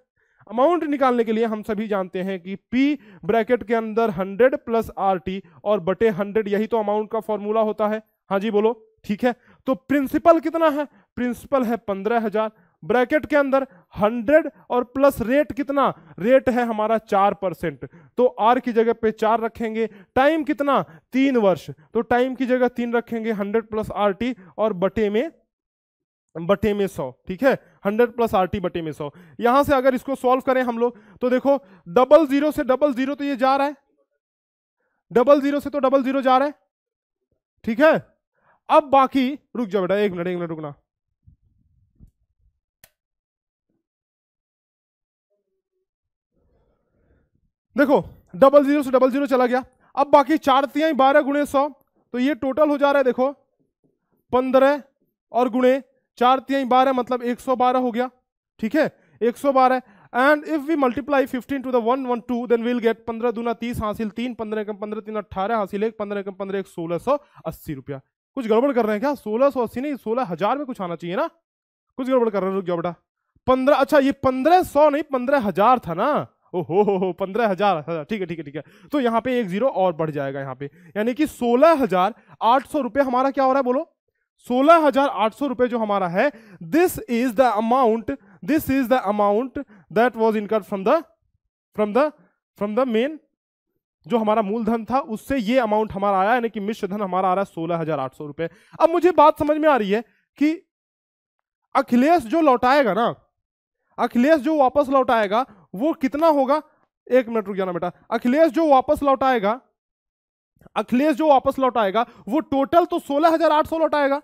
अमाउंट निकालने के लिए हम सभी जानते हैं कि P ब्रैकेट के अंदर 100 प्लस RT और बटे 100, यही तो अमाउंट का फॉर्मूला होता है। हाँ जी बोलो, ठीक है। तो प्रिंसिपल कितना है, प्रिंसिपल है 15,000, ब्रैकेट के अंदर 100 और प्लस रेट कितना, रेट है हमारा 4%, तो R की जगह पे 4 रखेंगे। टाइम कितना, 3 वर्ष, तो टाइम की जगह 3 रखेंगे, 100 प्लस RT और बटे में 100, ठीक है। 100 प्लस RT बटे में 100। यहां से अगर इसको सॉल्व करें हम लोग, तो देखो 00 से 00 तो ये जा रहा है, 00 से तो 00 जा रहा है, ठीक है। अब बाकी, रुक जाओ बेटा, एक मिनट रुकना। देखो 00 से 00 चला गया। अब बाकी 4 तिहाई 12 गुणे 100, तो ये टोटल हो जा रहा है, देखो 15 और गुणे 4 तिहाई 12 मतलब 112 हो गया, ठीक है, 112। And if we multiply 15 to the 112 then will get 15 दूना 30 हासिल 3, 15 कम 15 3 18 हासिल 1, 15 कम 15 1 1680 रुपया। कुछ गड़बड़ कर रहे हैं क्या, 1680 नहीं 16,000 में कुछ आना चाहिए ना, कुछ गड़बड़ कर रहे हैं, रुक जाओ बेटा। 15, अच्छा ये 1500 नहीं 15,000 था ना, ओहो 15,000, ठीक है ठीक है ठीक है। तो यहाँ पे एक जीरो और बढ़ जाएगा यहाँ पे, यानी कि 16,800 रुपए हमारा क्या हो रहा है, बोलो 16,800 रुपए जो हमारा है, this is the amount that was incurred from the main, जो हमारा मूलधन था उससे ये अमाउंट हमारा आया, यानी कि मिश्र धन हमारा आ रहा है 16,800 रुपए। अब मुझे बात समझ में आ रही है कि अखिलेश जो लौटाएगा ना, अखिलेश जो वापस लौटाएगा वो कितना होगा, एक मिनट रुक जाना बेटा। अखिलेश जो वापस लौटाएगा वो टोटल तो 16,800 लौटाएगा,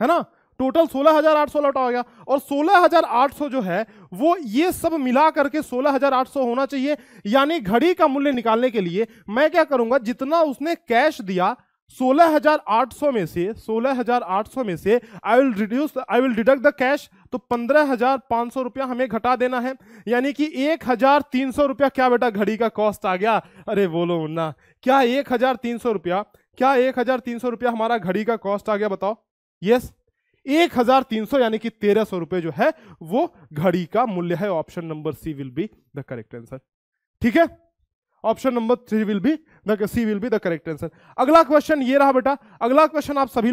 है ना, टोटल 16,800 लौटाएगा। और 16,800 जो है वो ये सब मिला करके 16,800 होना चाहिए। यानी घड़ी का मूल्य निकालने के लिए मैं क्या करूंगा, जितना उसने कैश दिया 16,800 में से I will deduct the cash, तो 15,500 रुपया हमें घटा देना है, यानी कि 1,300 रुपया क्या बेटा घड़ी का कॉस्ट आ गया। अरे बोलो मुन्ना, क्या 1,300 रुपया हमारा घड़ी का कॉस्ट आ गया, बताओ। यस 1,300 यानी कि 1,300 रुपए जो है वो घड़ी का मूल्य है। Option number C will be the correct answer, ठीक है। Option number C will be the correct answer. अगला क्वेश्चन ये रहा बेटा, अगला क्वेश्चन आप सभी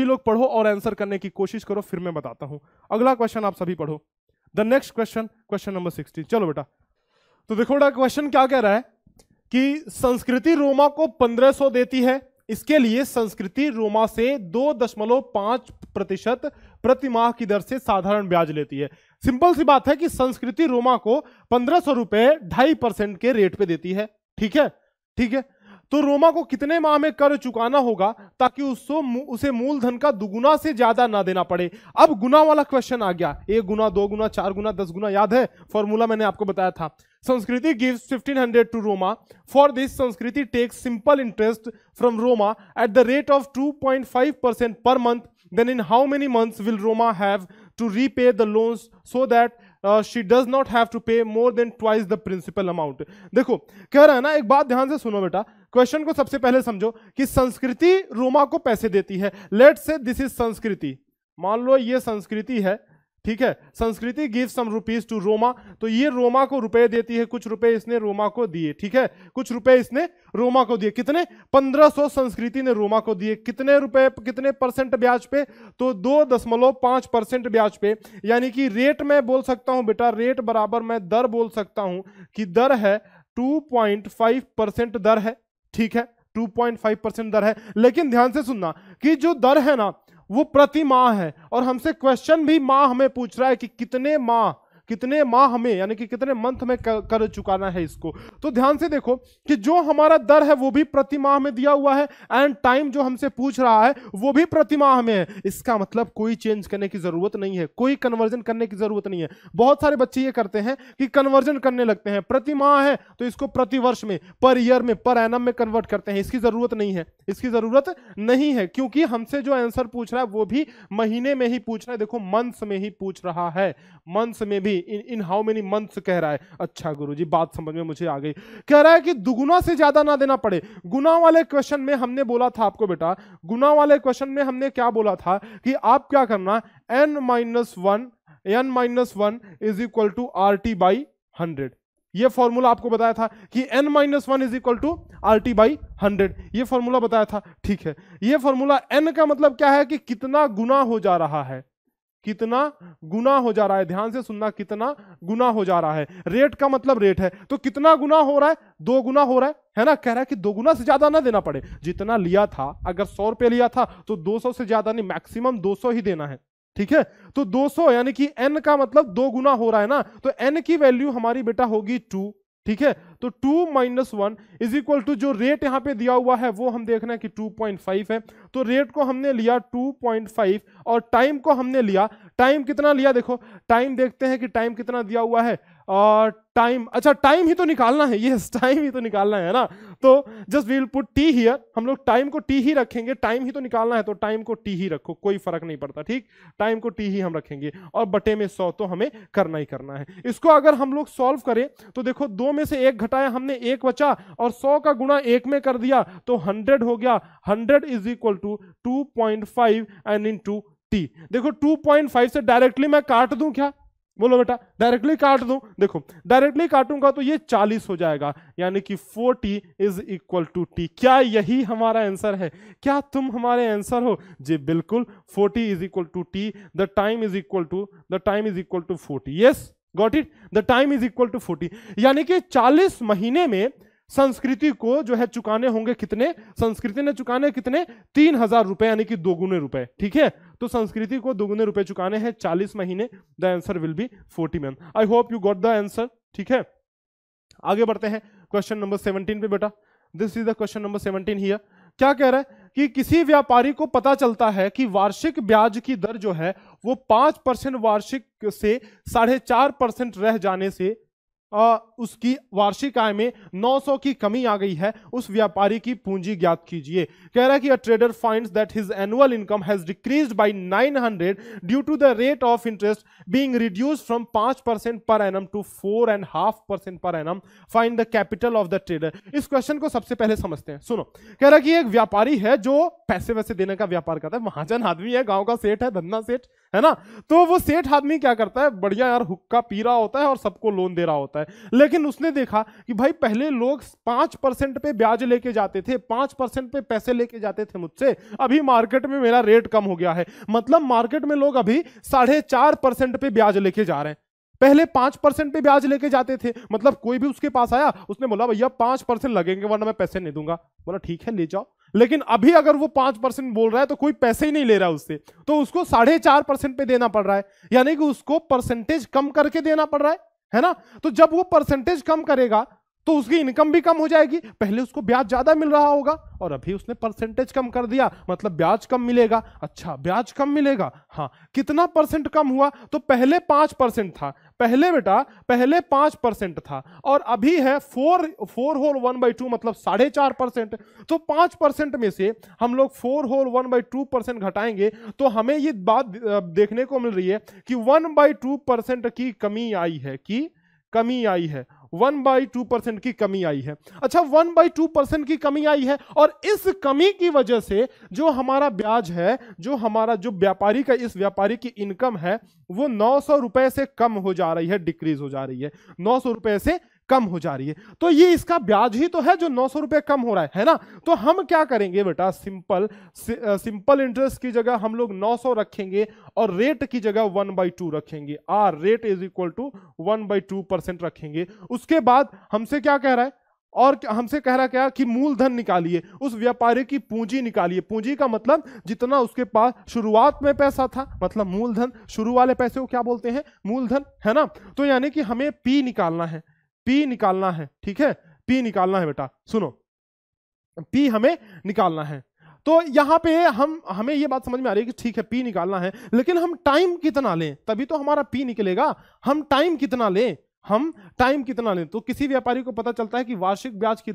लोग पढ़ो और आंसर करने की कोशिश करो, फिर मैं बताता हूं। अगला क्वेश्चन आप सभी पढ़ो। The next question, question number 16। चलो बेटा, तो देखो बेटा क्वेश्चन क्या कह रहा है कि संस्कृति रोमा को 1500 देती है, इसके लिए संस्कृति रोमा से 2.5% प्रति माह की दर से साधारण ब्याज लेती है। सिंपल सी बात है कि संस्कृति रोमा को 1500 रुपए 2.5% के रेट पे देती है। ठीक है, ठीक है। तो रोमा को कितने माह में कर चुकाना होगा ताकि उसे मूलधन का दुगुना से ज्यादा ना देना पड़े। अब गुना वाला क्वेश्चन आ गया, 1 गुना, 2 गुना, 4 गुना, 10 गुना। याद है फॉर्मूला, मैंने आपको बताया था। Sanskriti gives 1500 to Roma. For this Sanskriti takes simple interest from Roma at the rate of 2.5% per month. Then in how many months will Roma have to repay the loans so that she does not have to pay more than twice the principal amount? देखो कह रहा है ना, एक बात ध्यान से सुनो बेटा, क्वेश्चन को सबसे पहले समझो कि संस्कृति रोमा को पैसे देती है। लेट्स से दिस इज संस्कृति, मान लो ये संस्कृति है, ठीक है। Sanskriti give some rupees to Roma, तो ये रोमा को रुपए देती है, कुछ रुपए इसने रोमा को दिए, ठीक है। कुछ रुपए इसने रोमा को दिए, कितने? 1500 संस्कृति ने रोमा को दिए। कितने रुपए, कितने परसेंट ब्याज पे? तो 2.5% ब्याज पे। यानी कि रेट मैं बोल सकता हूं बेटा, रेट बराबर मैं दर बोल सकता हूं कि दर है 2.5% दर है, ठीक है। 2.5% दर है। लेकिन ध्यान से सुनना कि जो दर है ना वो प्रति माह है, और हमसे क्वेश्चन भी माह हमें पूछ रहा है कि कितने माह हमें, यानी कि कितने मंथ में कर चुकाना है इसको। तो ध्यान से देखो कि जो हमारा दर है वो भी प्रति माह में दिया हुआ है, एंड टाइम जो हमसे पूछ रहा है वो भी प्रति माह में है। इसका मतलब कोई चेंज करने की जरूरत नहीं है, कोई कन्वर्जन करने की जरूरत नहीं है। बहुत सारे बच्चे ये करते हैं कि कन्वर्जन करने लगते हैं, प्रति माह है तो इसको प्रति वर्ष में, पर ईयर में, पर एनम में कन्वर्ट करते हैं। इसकी जरूरत नहीं है, इसकी जरूरत नहीं है, क्योंकि हमसे जो आंसर पूछ रहा है वो भी महीने में ही पूछ रहा है। देखो मंथ्स में ही पूछ रहा है, मंथ्स में भी, इन हाउ मेनी मंथ्स कह रहा है। अच्छा गुरुजी, बात समझ में मुझे आ गई। कह रहा है कि दुगुना से ज्यादा ना देना पड़े। गुना वाले क्वेश्चन में हमने बोला था आपको बेटा, गुना वाले क्वेश्चन में हमने क्या बोला था कि आप क्या करना, n-1 is equal to RT by 100। ये फॉर्मूला आपको बताया था कि n-1 is equal to RT by 100, ये फॉर्मूला बताया था, ठीक है। ये फॉर्मूला n का मतलब क्या है कि कितना गुना हो जा रहा है, कितना गुना हो जा रहा है। ध्यान से सुनना, कितना गुना हो जा रहा है। रेट का मतलब रेट है, तो कितना गुना हो रहा है? 2 गुना हो रहा है ना। कह रहा है कि 2 गुना से ज्यादा ना देना पड़े। जितना लिया था, अगर 100 रुपए लिया था तो 200 से ज्यादा नहीं, मैक्सिमम 200 ही देना है, ठीक है। तो 200 यानी कि n का मतलब 2 गुना हो रहा है ना, तो n की वैल्यू हमारी बेटा होगी 2, ठीक है। तो 2-1 इज इक्वल टू, जो रेट यहां पे दिया हुआ है वो हम देखना है कि 2.5 है, तो रेट को हमने लिया 2.5 और टाइम को हमने लिया, टाइम कितना लिया? देखो टाइम देखते हैं कि टाइम कितना दिया हुआ है। और टाइम, अच्छा टाइम ही तो निकालना है, यस टाइम ही तो निकालना है ना। तो just we will put T here, हम लोग टाइम को टी ही रखेंगे, टाइम ही तो निकालना है तो टाइम को टी ही रखो, कोई फर्क नहीं पड़ता, ठीक। टाइम को टी ही हम रखेंगे और बटे में 100 तो हमें करना ही करना है। इसको अगर हम लोग सॉल्व करें तो देखो 2 में से 1 घटाया हमने, 1 बचा, और 100 का गुणा 1 में कर दिया तो 100 हो गया। 100 is equal to 2.5 and into T. देखो 2.5 से डायरेक्टली मैं काट दूं क्या? बोलो बेटा, डायरेक्टली काट दूं? देखो डायरेक्टली काटूंगा तो ये 40 हो जाएगा, यानी कि 40 इज इक्वल टू टी। क्या यही हमारा आंसर है? क्या तुम हमारे आंसर हो? जी बिल्कुल, 40 is equal to T. The time is equal to 40। Yes got it, the time is equal to 40। यानी कि 40 महीने में संस्कृति को जो है चुकाने होंगे कितने? संस्कृति ने चुकाने कितने? 3000 रुपए, यानी कि 2 गुने रुपए, ठीक है। तो संस्कृति को 2 गुने रुपए चुकाने हैं 40 महीने। The answer will B 40 month. I hope you got the answer, ठीक है। आगे बढ़ते हैं क्वेश्चन नंबर 17 पे बेटा। This is the question number 17 here. क्या कह रहा है कि किसी व्यापारी को पता चलता है कि वार्षिक ब्याज की दर जो है वो 5% वार्षिक से 4.5% रह जाने से उसकी वार्षिक आय में 900 की कमी आ गई है। उस व्यापारी की पूंजी ज्ञात कीजिए। कह रहा है कि a trader finds that his annual income has decreased by 900 due to the rate of interest being reduced from 5% per annum to 4.5% per annum. Find the capital of the trader. इस क्वेश्चन को सबसे पहले समझते हैं। सुनो, कह रहा है कि एक व्यापारी है जो पैसे वैसे देने का व्यापार करता है, महाजन आदमी है, गांव का सेठ है, धन्ना सेठ है ना। तो वो सेठ आदमी क्या करता है, बढ़िया यार हुक्का पी रहा होता है और सबको लोन दे रहा होता है। लेकिन उसने देखा कि भाई पहले लोग 5% पे ब्याज लेके जाते थे, 5% पे पैसे लेके जाते थे मुझसे, अभी मार्केट में मेरा रेट कम हो गया है, मतलब मार्केट में लोग अभी 4.5% पे ब्याज लेके जा रहे हैं। पहले 5% पे ब्याज लेके जाते थे, मतलब कोई भी उसके पास आया, उसने बोला भैया 5% लगेंगे वरना मैं पैसे नहीं दूंगा, बोला ठीक है ले जाओ। लेकिन अभी अगर वो 5% बोल रहा है तो कोई पैसे ही नहीं ले रहा उससे, तो उसको 4.5% पे देना पड़ रहा है, यानी कि उसको परसेंटेज कम करके देना पड़ रहा है ना। तो जब वो परसेंटेज कम करेगा तो उसकी इनकम भी कम हो जाएगी। पहले उसको ब्याज ज्यादा मिल रहा होगा और अभी उसने परसेंटेज कम कर दिया, मतलब ब्याज कम मिलेगा। अच्छा ब्याज कम मिलेगा, हाँ कितना परसेंट कम हुआ, तो पहले 5% था, पहले बेटा पहले 5% था और अभी है 4 होल 1/2 मतलब 4.5%। तो 5% में से हम लोग 4 होल 1/2% घटाएंगे तो हमें ये बात देखने को मिल रही है कि 1/2% की कमी आई है, कि कमी आई है, 1/2% की कमी आई है। अच्छा 1/2% की कमी आई है और इस कमी की वजह से जो हमारा ब्याज है, जो व्यापारी का, इस व्यापारी की इनकम है वो 900 रुपए से कम हो जा रही है, डिक्रीज हो जा रही है, 900 रुपए से कम हो जा रही है। तो ये इसका ब्याज ही तो है जो 900 रुपए कम हो रहा है ना। तो हम क्या करेंगे बेटा, सिंपल इंटरेस्ट की जगह हम लोग 900 रखेंगे और रेट की जगह 1/2 रखेंगे, R rate is equal to 1/2% रखेंगे। उसके बाद हमसे क्या कह रहा है, और हमसे कह रहा क्या कि मूलधन निकालिए, उस व्यापारी की पूंजी निकालिए। पूंजी का मतलब जितना उसके पास शुरुआत में पैसा था, मतलब मूलधन, शुरू वाले पैसे को क्या बोलते हैं, मूलधन, है ना। तो यानी कि हमें पी निकालना है, पी निकालना है, ठीक है, पी निकालना है बेटा, सुनो पी हमें निकालना है। तो यहां पे हमें ये बात समझ में आ रही है कि ठीक है पी निकालना है, लेकिन हम टाइम कितना लें तभी तो हमारा पी निकलेगा। हम टाइम कितना लें, हम टाइम कितना लें। तो किसी व्यापारी को पता चलता है कि वार्षिक ब्याज की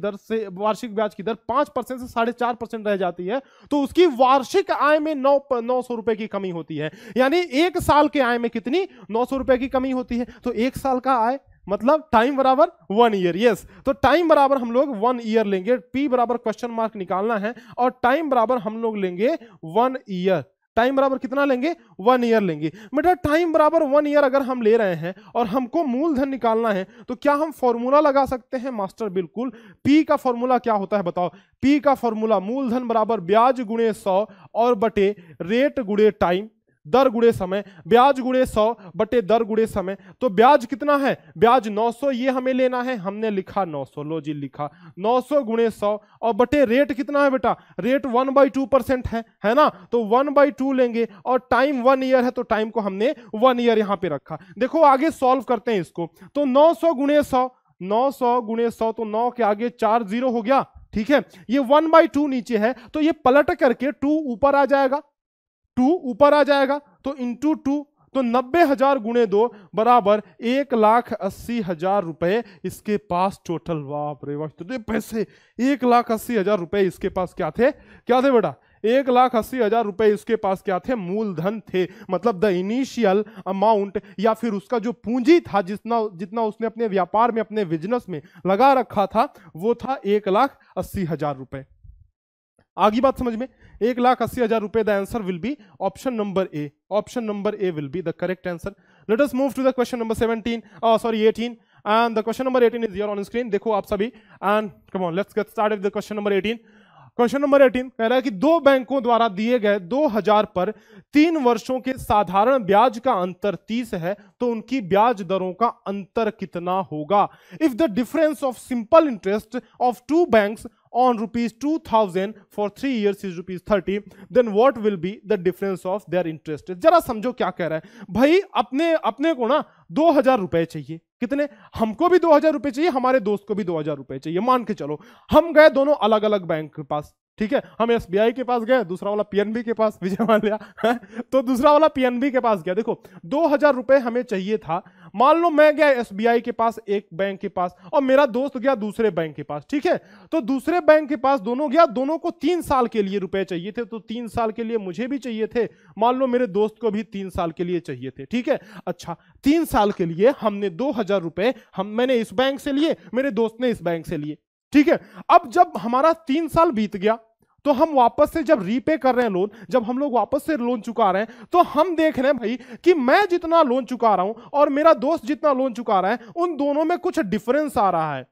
दर 5% से 4.5% रह जाती है, तो उसकी वार्षिक आय में 900 रुपए की कमी होती है। यानी एक साल के आय में कितनी, 900 रुपए की कमी होती है। तो एक साल का आय मतलब टाइम बराबर 1 ईयर, यस। तो टाइम बराबर हम लोग 1 ईयर लेंगे, पी बराबर क्वेश्चन मार्क निकालना है और टाइम बराबर हम लोग लेंगे 1 ईयर। टाइम बराबर कितना लेंगे, 1 ईयर लेंगे। बेटा टाइम बराबर 1 ईयर अगर हम ले रहे हैं और हमको मूलधन निकालना है तो क्या हम फॉर्मूला लगा सकते हैं मास्टर, बिल्कुल। पी का फॉर्मूला क्या होता है बताओ, पी का फॉर्मूला मूलधन बराबर ब्याज गुणे 100 और बटे रेट गुणे टाइम, दर गुणे समय, ब्याज गुणे 100 बटे दर गुणे समय। तो ब्याज कितना है, ब्याज 900, ये हमें लेना है, हमने लिखा 900, लो जी लिखा 900 गुणे 100 और बटे रेट कितना है बेटा, रेट 1/2% है ना। तो 1/2 लेंगे और टाइम 1 ईयर है तो टाइम को हमने 1 ईयर यहां पे रखा। देखो आगे सॉल्व करते हैं इसको। तो 900 गुणे 100, 900 गुणे 100 तो 9 के आगे 4 0 हो गया, ठीक है। ये 1/2 नीचे है तो ये पलट करके 2 ऊपर आ जाएगा, 2 ऊपर आ जाएगा तो इंटू 2, तो 90,000 गुणे 2 बराबर 1,80,000 रुपए इसके पास टोटल। बाप रे बाप, तो पैसे 1,80,000 रुपए इसके पास क्या थे, क्या थे बेटा, 1,80,000 रुपए इसके पास क्या थे, मूलधन थे। मतलब द इनिशियल अमाउंट या फिर उसका जो पूंजी था, जितना उसने अपने व्यापार में, अपने बिजनेस में लगा रखा था, वो था 1,80,000 रुपए। आगे बात समझ में, 1,80,000 रुपए। The answer will be option number A, option number A will be the correct answer. Let us move to the question number 18 and the question number 18 is here on screen. देखो आप सभी and come on let's get started with the question number 18। Question number 18 कह रहा है कि दो बैंकों द्वारा दिए गए 2,000 पर 3 वर्षों के साधारण ब्याज का अंतर 30 है तो उनकी ब्याज दरों का अंतर कितना होगा। If the difference of simple interest of 2 banks on rupees 2,000 for 3 years is rupees 30, then what will be the difference of their interest? जरा समझो क्या कह रहा है भाई। अपने को ना 2,000 रुपए चाहिए, कितने, हमको भी 2,000 रुपए चाहिए, हमारे दोस्त को भी 2,000 रुपए चाहिए। मान के चलो हम गए दोनों अलग अलग बैंक के पास, ठीक है, हम SBI के पास गए, दूसरा वाला PNB के पास, विजय माल्या तो दूसरा वाला PNB के पास गया। देखो 2,000 रुपए हमें चाहिए था। मान लो मैं गया SBI के पास, एक बैंक के पास, और मेरा दोस्त गया दूसरे बैंक के पास, ठीक है। तो दूसरे बैंक के पास दोनों गया, दोनों को 3 साल के लिए रुपए चाहिए थे, तो 3 साल के लिए मुझे भी चाहिए थे, मान लो मेरे दोस्त को भी 3 साल के लिए चाहिए थे, ठीक है। अच्छा 3 साल के लिए हमने 2,000 रुपए मैंने इस बैंक से लिए, मेरे दोस्त ने इस बैंक से लिए, ठीक है। अब जब हमारा 3 साल बीत गया तो हम वापस से जब रीपे कर रहे हैं लोन, जब हम लोग वापस से लोन चुका रहे हैं, तो हम देख रहे हैं भाई कि मैं जितना लोन चुका रहा हूं और मेरा दोस्त जितना लोन चुका रहा है, उन दोनों में कुछ डिफरेंस आ रहा है,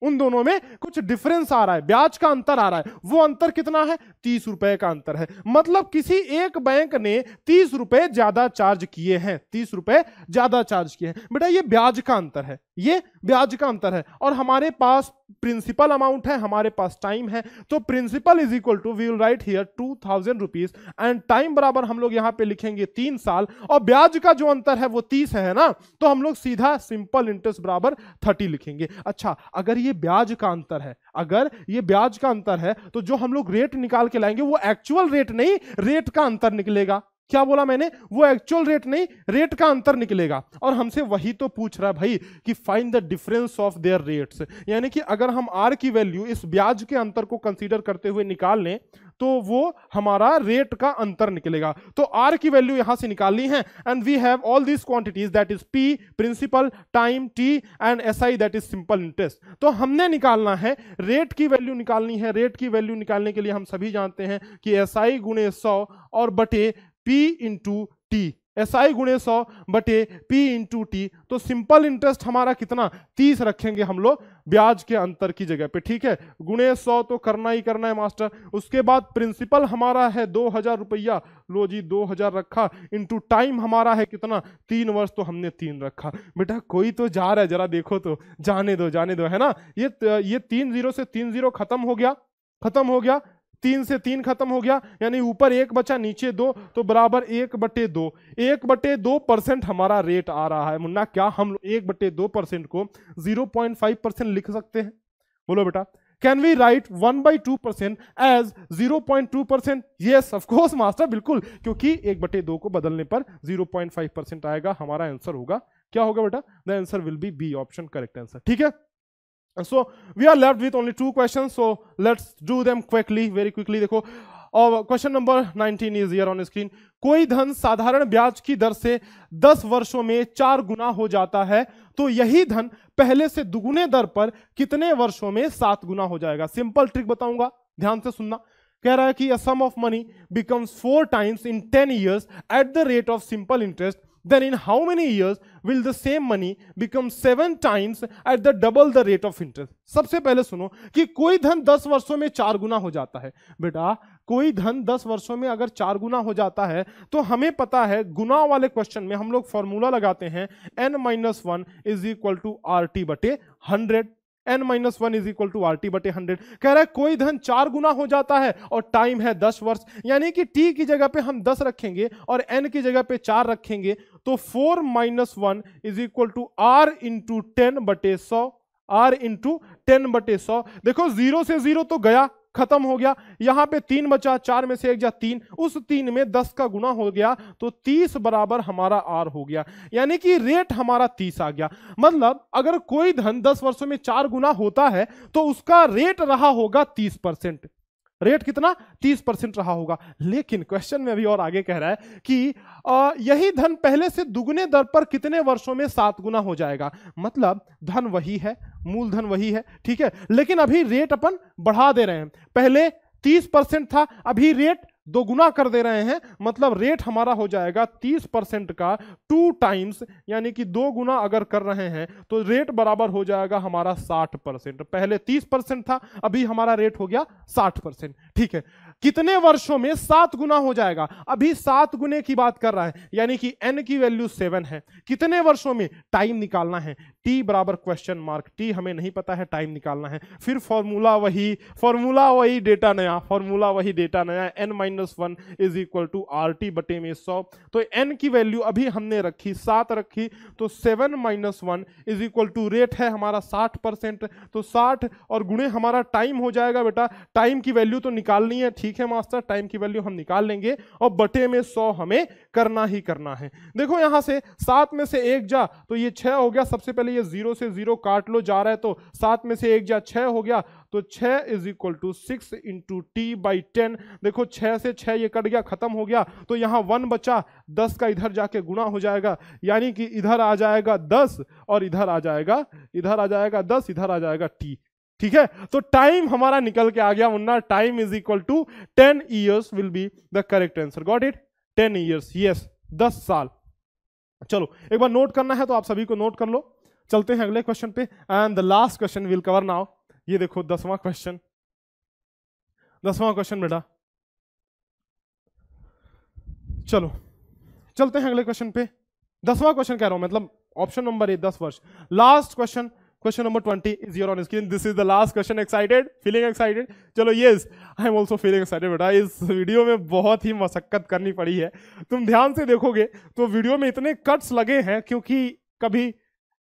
उन दोनों में कुछ डिफरेंस आ रहा है, ब्याज का अंतर आ रहा है। वो अंतर कितना है, 30 रुपए का अंतर है। मतलब किसी एक बैंक ने 30 रुपए ज्यादा चार्ज किए हैं, 30 रुपए ज्यादा चार्ज किए हैं। बेटा ये ब्याज का अंतर है, ये ब्याज का अंतर है, और हमारे पास प्रिंसिपल अमाउंट है, हमारे पास टाइम है। तो principal is equal to, we will write here 2000 rupees and time बराबर हम लोग यहां पे लिखेंगे 3 साल, और ब्याज का जो अंतर है वो 30 है ना, तो हम लोग सीधा सिंपल इंटरेस्ट बराबर 30 लिखेंगे। अच्छा, अगर ये ब्याज का अंतर है, अगर ये ब्याज का अंतर है, तो जो हम लोग रेट निकाल के लाएंगे वो एक्चुअल रेट नहीं, रेट का अंतर निकलेगा। क्या बोला मैंने? वो एक्चुअल रेट नहीं, रेट का अंतर निकलेगा। और हमसे वही तो पूछ रहा है भाई कि find the difference of their rates, यानी कि अगर हम आर की वैल्यू इस ब्याज के अंतर को कंसीडर करते हुए निकाल लें तो वो हमारा रेट का अंतर निकलेगा। तो आर की वैल्यू यहां से निकालनी है, and we have all these quantities, that is P principal, time T, and SI that is simple interest. तो हमने निकालना है रेट की वैल्यू निकालनी है। रेट की वैल्यू निकालने के लिए हम सभी जानते हैं कि एसआई गुणे 100 और बटे पी इंटू टी, एसआई गुणे 100 बटे पी इंटू टी। तो सिंपल इंटरेस्ट हमारा कितना, 30 रखेंगे हम लोग ब्याज के अंतर की जगह पे, ठीक है। गुणे 100 तो करना ही करना है मास्टर। उसके बाद प्रिंसिपल हमारा है 2000 रुपया, लो जी 2000 रखा, इंटू टाइम हमारा है कितना, 3 वर्ष, तो हमने 3 रखा। बेटा कोई तो जा रहा है, जरा देखो तो, जाने दो जाने दो, है ना। ये 3 0 से 3 0 खत्म हो गया, खत्म हो गया, 3 से 3 खत्म हो गया, यानी ऊपर 1 बचा नीचे 2, तो बराबर 1/2, 1/2% हमारा रेट आ रहा है। मुन्ना क्या हम 1/2% को 0.5% लिख सकते हैं? बोलो बेटा, can we write 1/2% as 0.2%? Yes of course master, बिल्कुल, क्योंकि 1/2 को बदलने पर 0.5% आएगा। हमारा आंसर होगा, क्या होगा बेटा? The answer will be B option, correct answer, ठीक है। So we are left with only 2 questions, so let's do them quickly, very quickly। देखो, और question number 19 is here on screen. कोई धन साधारण ब्याज की दर से 10 वर्षों में 4 गुना हो जाता है, तो यही धन पहले से दुगुने दर पर कितने वर्षों में 7 गुना हो जाएगा? सिंपल ट्रिक बताऊंगा, ध्यान से सुनना। कह रहा है कि a sum of money becomes 4 times in 10 years at the rate of simple interest, then in how many years will the same money become 7 times at the double the rate of interest? सबसे पहले सुनो कि कोई धन 10 वर्षों में 4 गुना हो जाता है। बेटा कोई धन 10 वर्षों में अगर 4 गुना हो जाता है, तो हमें पता है गुना वाले क्वेश्चन में हम लोग फॉर्मूला लगाते हैं n-1 is equal to RT बटे 100, n-1 is equal to RT बटे 100। कह रहा है कोई धन 4 गुना हो जाता है और टाइम है 10 वर्ष, यानी कि t की जगह पे हम 10 रखेंगे और n की जगह पे 4 रखेंगे, तो 4-1 is equal to R into 10 बटे 100, R इंटू 10 बटे 100। देखो 0 से 0 तो गया, खत्म हो गया, यहां पे 3 बचा, 4 में से 1 जा 3, उस 3 में 10 का गुना हो गया, तो 30 बराबर हमारा R हो गया, यानी कि रेट हमारा 30 आ गया। मतलब अगर कोई धन 10 वर्षों में 4 गुना होता है तो उसका रेट रहा होगा 30%। रेट कितना? 30% रहा होगा। लेकिन क्वेश्चन में अभी और आगे कह रहा है कि यही धन पहले से दुगने दर पर कितने वर्षों में 7 गुना हो जाएगा। मतलब धन वही है, मूलधन वही है, ठीक है, लेकिन अभी रेट अपन बढ़ा दे रहे हैं। पहले 30% था, अभी रेट 2 गुना कर दे रहे हैं, मतलब रेट हमारा हो जाएगा 30% का 2 टाइम्स, यानी कि 2 गुना अगर कर रहे हैं तो रेट बराबर हो जाएगा हमारा 60%। पहले 30% था, अभी हमारा रेट हो गया 60%, ठीक है। कितने वर्षों में 7 गुना हो जाएगा? अभी 7 गुने की बात कर रहा है, यानी कि n की वैल्यू 7 है। कितने वर्षों में? टाइम निकालना है, t बराबर क्वेश्चन मार्क, t हमें नहीं पता है, टाइम निकालना है। फिर फॉर्मूला वही डेटा नया, फॉर्मूला वही डेटा नया, n-1 is equal to RT बटे में 100। तो n की वैल्यू अभी हमने रखी 7 रखी, तो 7-1 इज इक्वल टू रेट है हमारा 60%, तो 60 और गुणे हमारा टाइम हो जाएगा। बेटा टाइम की वैल्यू तो निकालनी है, ठीक है मास्टर, टाइम की वैल्यू हम निकाल लेंगे और बटे में 100 हमें करना ही करना है। देखो यहां से 7 में से 1 जा तो ये 6 हो गया। सबसे पहले ये 0 से 0 काट लो, जा रहा है, तो 7 में से 1 जा 6 हो गया, तो 6 is equal to 6 into t/10। देखो 6 से 6 ये कट गया, खत्म हो गया, तो यहां 1 बचा, 10 का इधर जाके गुना हो जाएगा, यानी कि इधर आ जाएगा 10 और इधर आ जाएगा 10, इधर आ जाएगा t, ठीक है। तो टाइम हमारा निकल के आ गया मुन्ना, time is equal to 10 years will be the correct answer. Got it? 10 years, yes, 10 साल। चलो एक बार नोट करना है तो आप सभी को नोट कर लो। चलते हैं अगले क्वेश्चन पे, and the last question will cover now. ये देखो 10वां क्वेश्चन बेटा, चलो चलते हैं अगले क्वेश्चन पे। 10वां क्वेश्चन कह रहा हूं, मतलब ऑप्शन नंबर ए 10 वर्ष। Last question, question number 20 is your on screen. This is the last question. Excited, feeling excited? चलो yes, I am also feeling excited बेटा। इस वीडियो में बहुत ही मशक्कत करनी पड़ी है। तुम ध्यान से देखोगे तो वीडियो में इतने कट्स लगे हैं क्योंकि कभी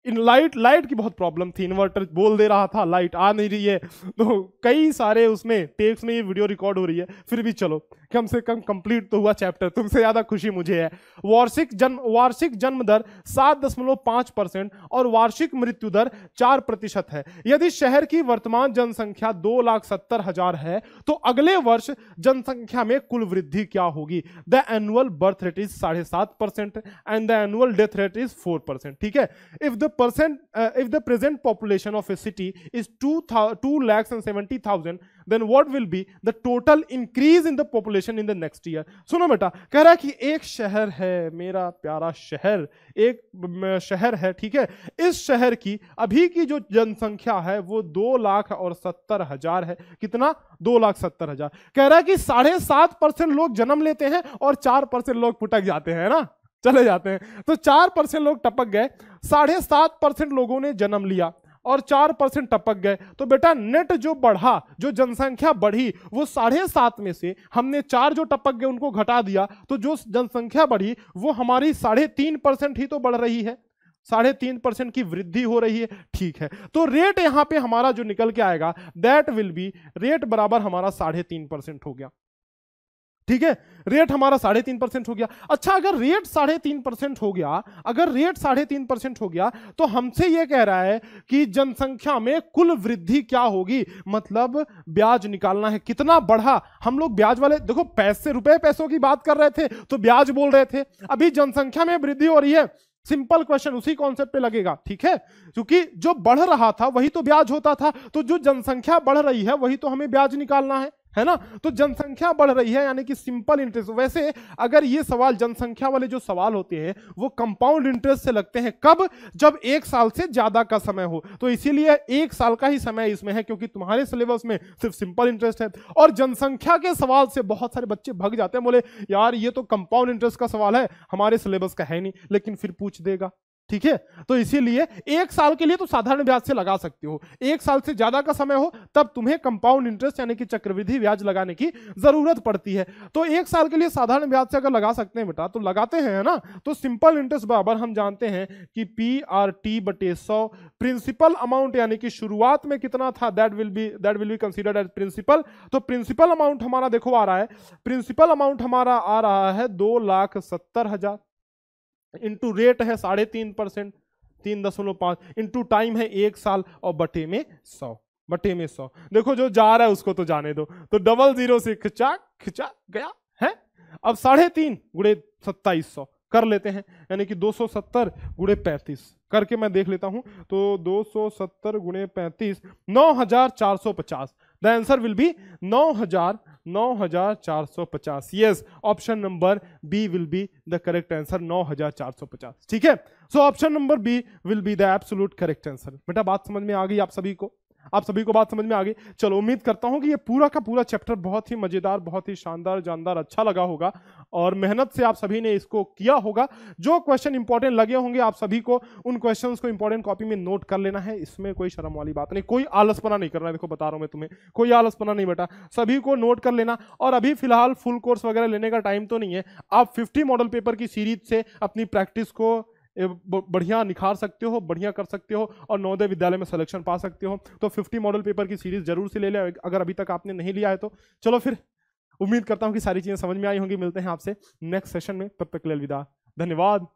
इन लाइट की बहुत प्रॉब्लम थी, इन्वर्टर बोल दे रहा था लाइट आ नहीं रही है, तो कई सारे उसमें टेक्स में ये वीडियो रिकॉर्ड हो रही है। फिर भी चलो कम से कम कंप्लीट तो हुआ चैप्टर, तुमसे ज्यादा खुशी मुझे है। वार्षिक जन्म दर 7.5% और वार्षिक मृत्यु दर 4% है। यदि शहर की वर्तमान जनसंख्या 2,70,000 है तो अगले वर्ष जनसंख्या में कुल वृद्धि क्या होगी? The annual birth rate is 7.5% and the annual death rate is 4%। ठीक है, if the present population of a city is 2,70,000 then what will be the total increase in the population in the next year? सुनो बेटा, कह रहा है कि एक शहर है, मेरा प्यारा शहर, एक शहर है, ठीक है, इस शहर की अभी की जो जनसंख्या है वो 2,70,000 है। कितना? 2,70,000। कह रहा है कि 7.5% लोग जन्म लेते हैं और 4% लोग पुटक जाते हैं ना, चले जाते हैं। तो 4% लोग टपक गए, 7.5% लोगों ने जन्म लिया और 4% टपक गए। तो बेटा नेट जो बढ़ा, जो जनसंख्या बढ़ी, वो 7.5 में से हमने 4 जो टपक गए उनको घटा दिया, तो जो जनसंख्या बढ़ी वो हमारी 3.5% ही तो बढ़ रही है, 3.5% की वृद्धि हो रही है। ठीक है, तो रेट यहां पे हमारा जो निकल के आएगा दैट विल बी, रेट बराबर हमारा 3.5% हो गया। ठीक है, रेट हमारा 3.5% हो गया। अच्छा, अगर रेट 3.5% हो गया, अगर रेट 3.5% हो गया तो हमसे यह कह रहा है कि जनसंख्या में कुल वृद्धि क्या होगी, मतलब ब्याज निकालना है। कितना बढ़ा? हम लोग ब्याज वाले देखो, रुपए पैसों की बात कर रहे थे तो ब्याज बोल रहे थे, अभी जनसंख्या में वृद्धि हो रही है, सिंपल क्वेश्चन उसी कॉन्सेप्ट पे लगेगा। ठीक है, क्योंकि जो बढ़ रहा था वही तो ब्याज होता था, तो जो जनसंख्या बढ़ रही है वही तो हमें ब्याज निकालना है ना। तो जनसंख्या बढ़ रही है यानी कि सिंपल इंटरेस्ट। वैसे अगर ये सवाल, जनसंख्या वाले जो सवाल होते हैं वो कंपाउंड इंटरेस्ट से लगते हैं, कब? जब 1 साल से ज्यादा का समय हो। तो इसीलिए 1 साल का ही समय इसमें है, क्योंकि तुम्हारे सिलेबस में सिर्फ सिंपल इंटरेस्ट है। और जनसंख्या के सवाल से बहुत सारे बच्चे भग जाते हैं, बोले यार ये तो कंपाउंड इंटरेस्ट का सवाल है, हमारे सिलेबस का है नहीं, लेकिन फिर पूछ देगा। ठीक है, तो इसीलिए 1 साल के लिए तो साधारण ब्याज से लगा सकते हो, 1 साल से ज्यादा का समय हो तब तुम्हें कंपाउंड इंटरेस्ट यानी कि चक्रवृद्धि ब्याज लगाने की जरूरत पड़ती है। तो 1 साल के लिए साधारण ब्याज से अगर लगा सकते हैं बेटा तो लगाते हैं, है ना। तो सिंपल इंटरेस्ट बराबर हम जानते हैं कि PRT/100 प्रिंसिपल अमाउंट, यानी कि शुरुआत में कितना था that will be considered as principal. तो प्रिंसिपल अमाउंट हमारा देखो आ रहा है, प्रिंसिपल अमाउंट हमारा आ रहा है 2,70,000 इंटू रेट है 3.5%, 3.5 इंटू टाइम है 1 साल और बटे में 100। देखो जो जा रहा है उसको तो जाने दो, तो 00 से खिंचा गया है। अब 3.5 गुणे 2700 कर लेते हैं, यानी कि 270 गुणे 35 करके मैं देख लेता हूं। तो 270 गुणे 35 9,450। The answer will be 9,450। Yes, option number B will be the correct answer, 9,450। ठीक है, so option number B will be the absolute correct answer. बेटा बात समझ में आ गई आप सभी को? आप सभी को बात समझ में आ गई? चलो उम्मीद करता हूं कि ये पूरा का पूरा चैप्टर बहुत ही मजेदार, बहुत ही शानदार, जानदार, अच्छा लगा होगा और मेहनत से आप सभी ने इसको किया होगा। जो क्वेश्चन इंपॉर्टेंट लगे होंगे आप सभी को, उन क्वेश्चंस को इंपॉर्टेंट कॉपी में नोट कर लेना है। इसमें कोई शर्म वाली बात नहीं, कोई आलसपना नहीं करना है। देखो बता रहा हूं मैं तुम्हें, कोई आलसपना नहीं बेटा, सभी को नोट कर लेना। और अभी फिलहाल फुल कोर्स वगैरह लेने का टाइम तो नहीं है, आप 50 मॉडल पेपर की सीरीज से अपनी प्रैक्टिस को बढ़िया निखार सकते हो, बढ़िया कर सकते हो और नवोदय विद्यालय में सिलेक्शन पा सकते हो। तो 50 मॉडल पेपर की सीरीज जरूर से ले ले अगर अभी तक आपने नहीं लिया है तो। चलो फिर उम्मीद करता हूं कि सारी चीजें समझ में आई होंगी। मिलते हैं आपसे नेक्स्ट सेशन में, तब तक के लिए अलविदा, धन्यवाद।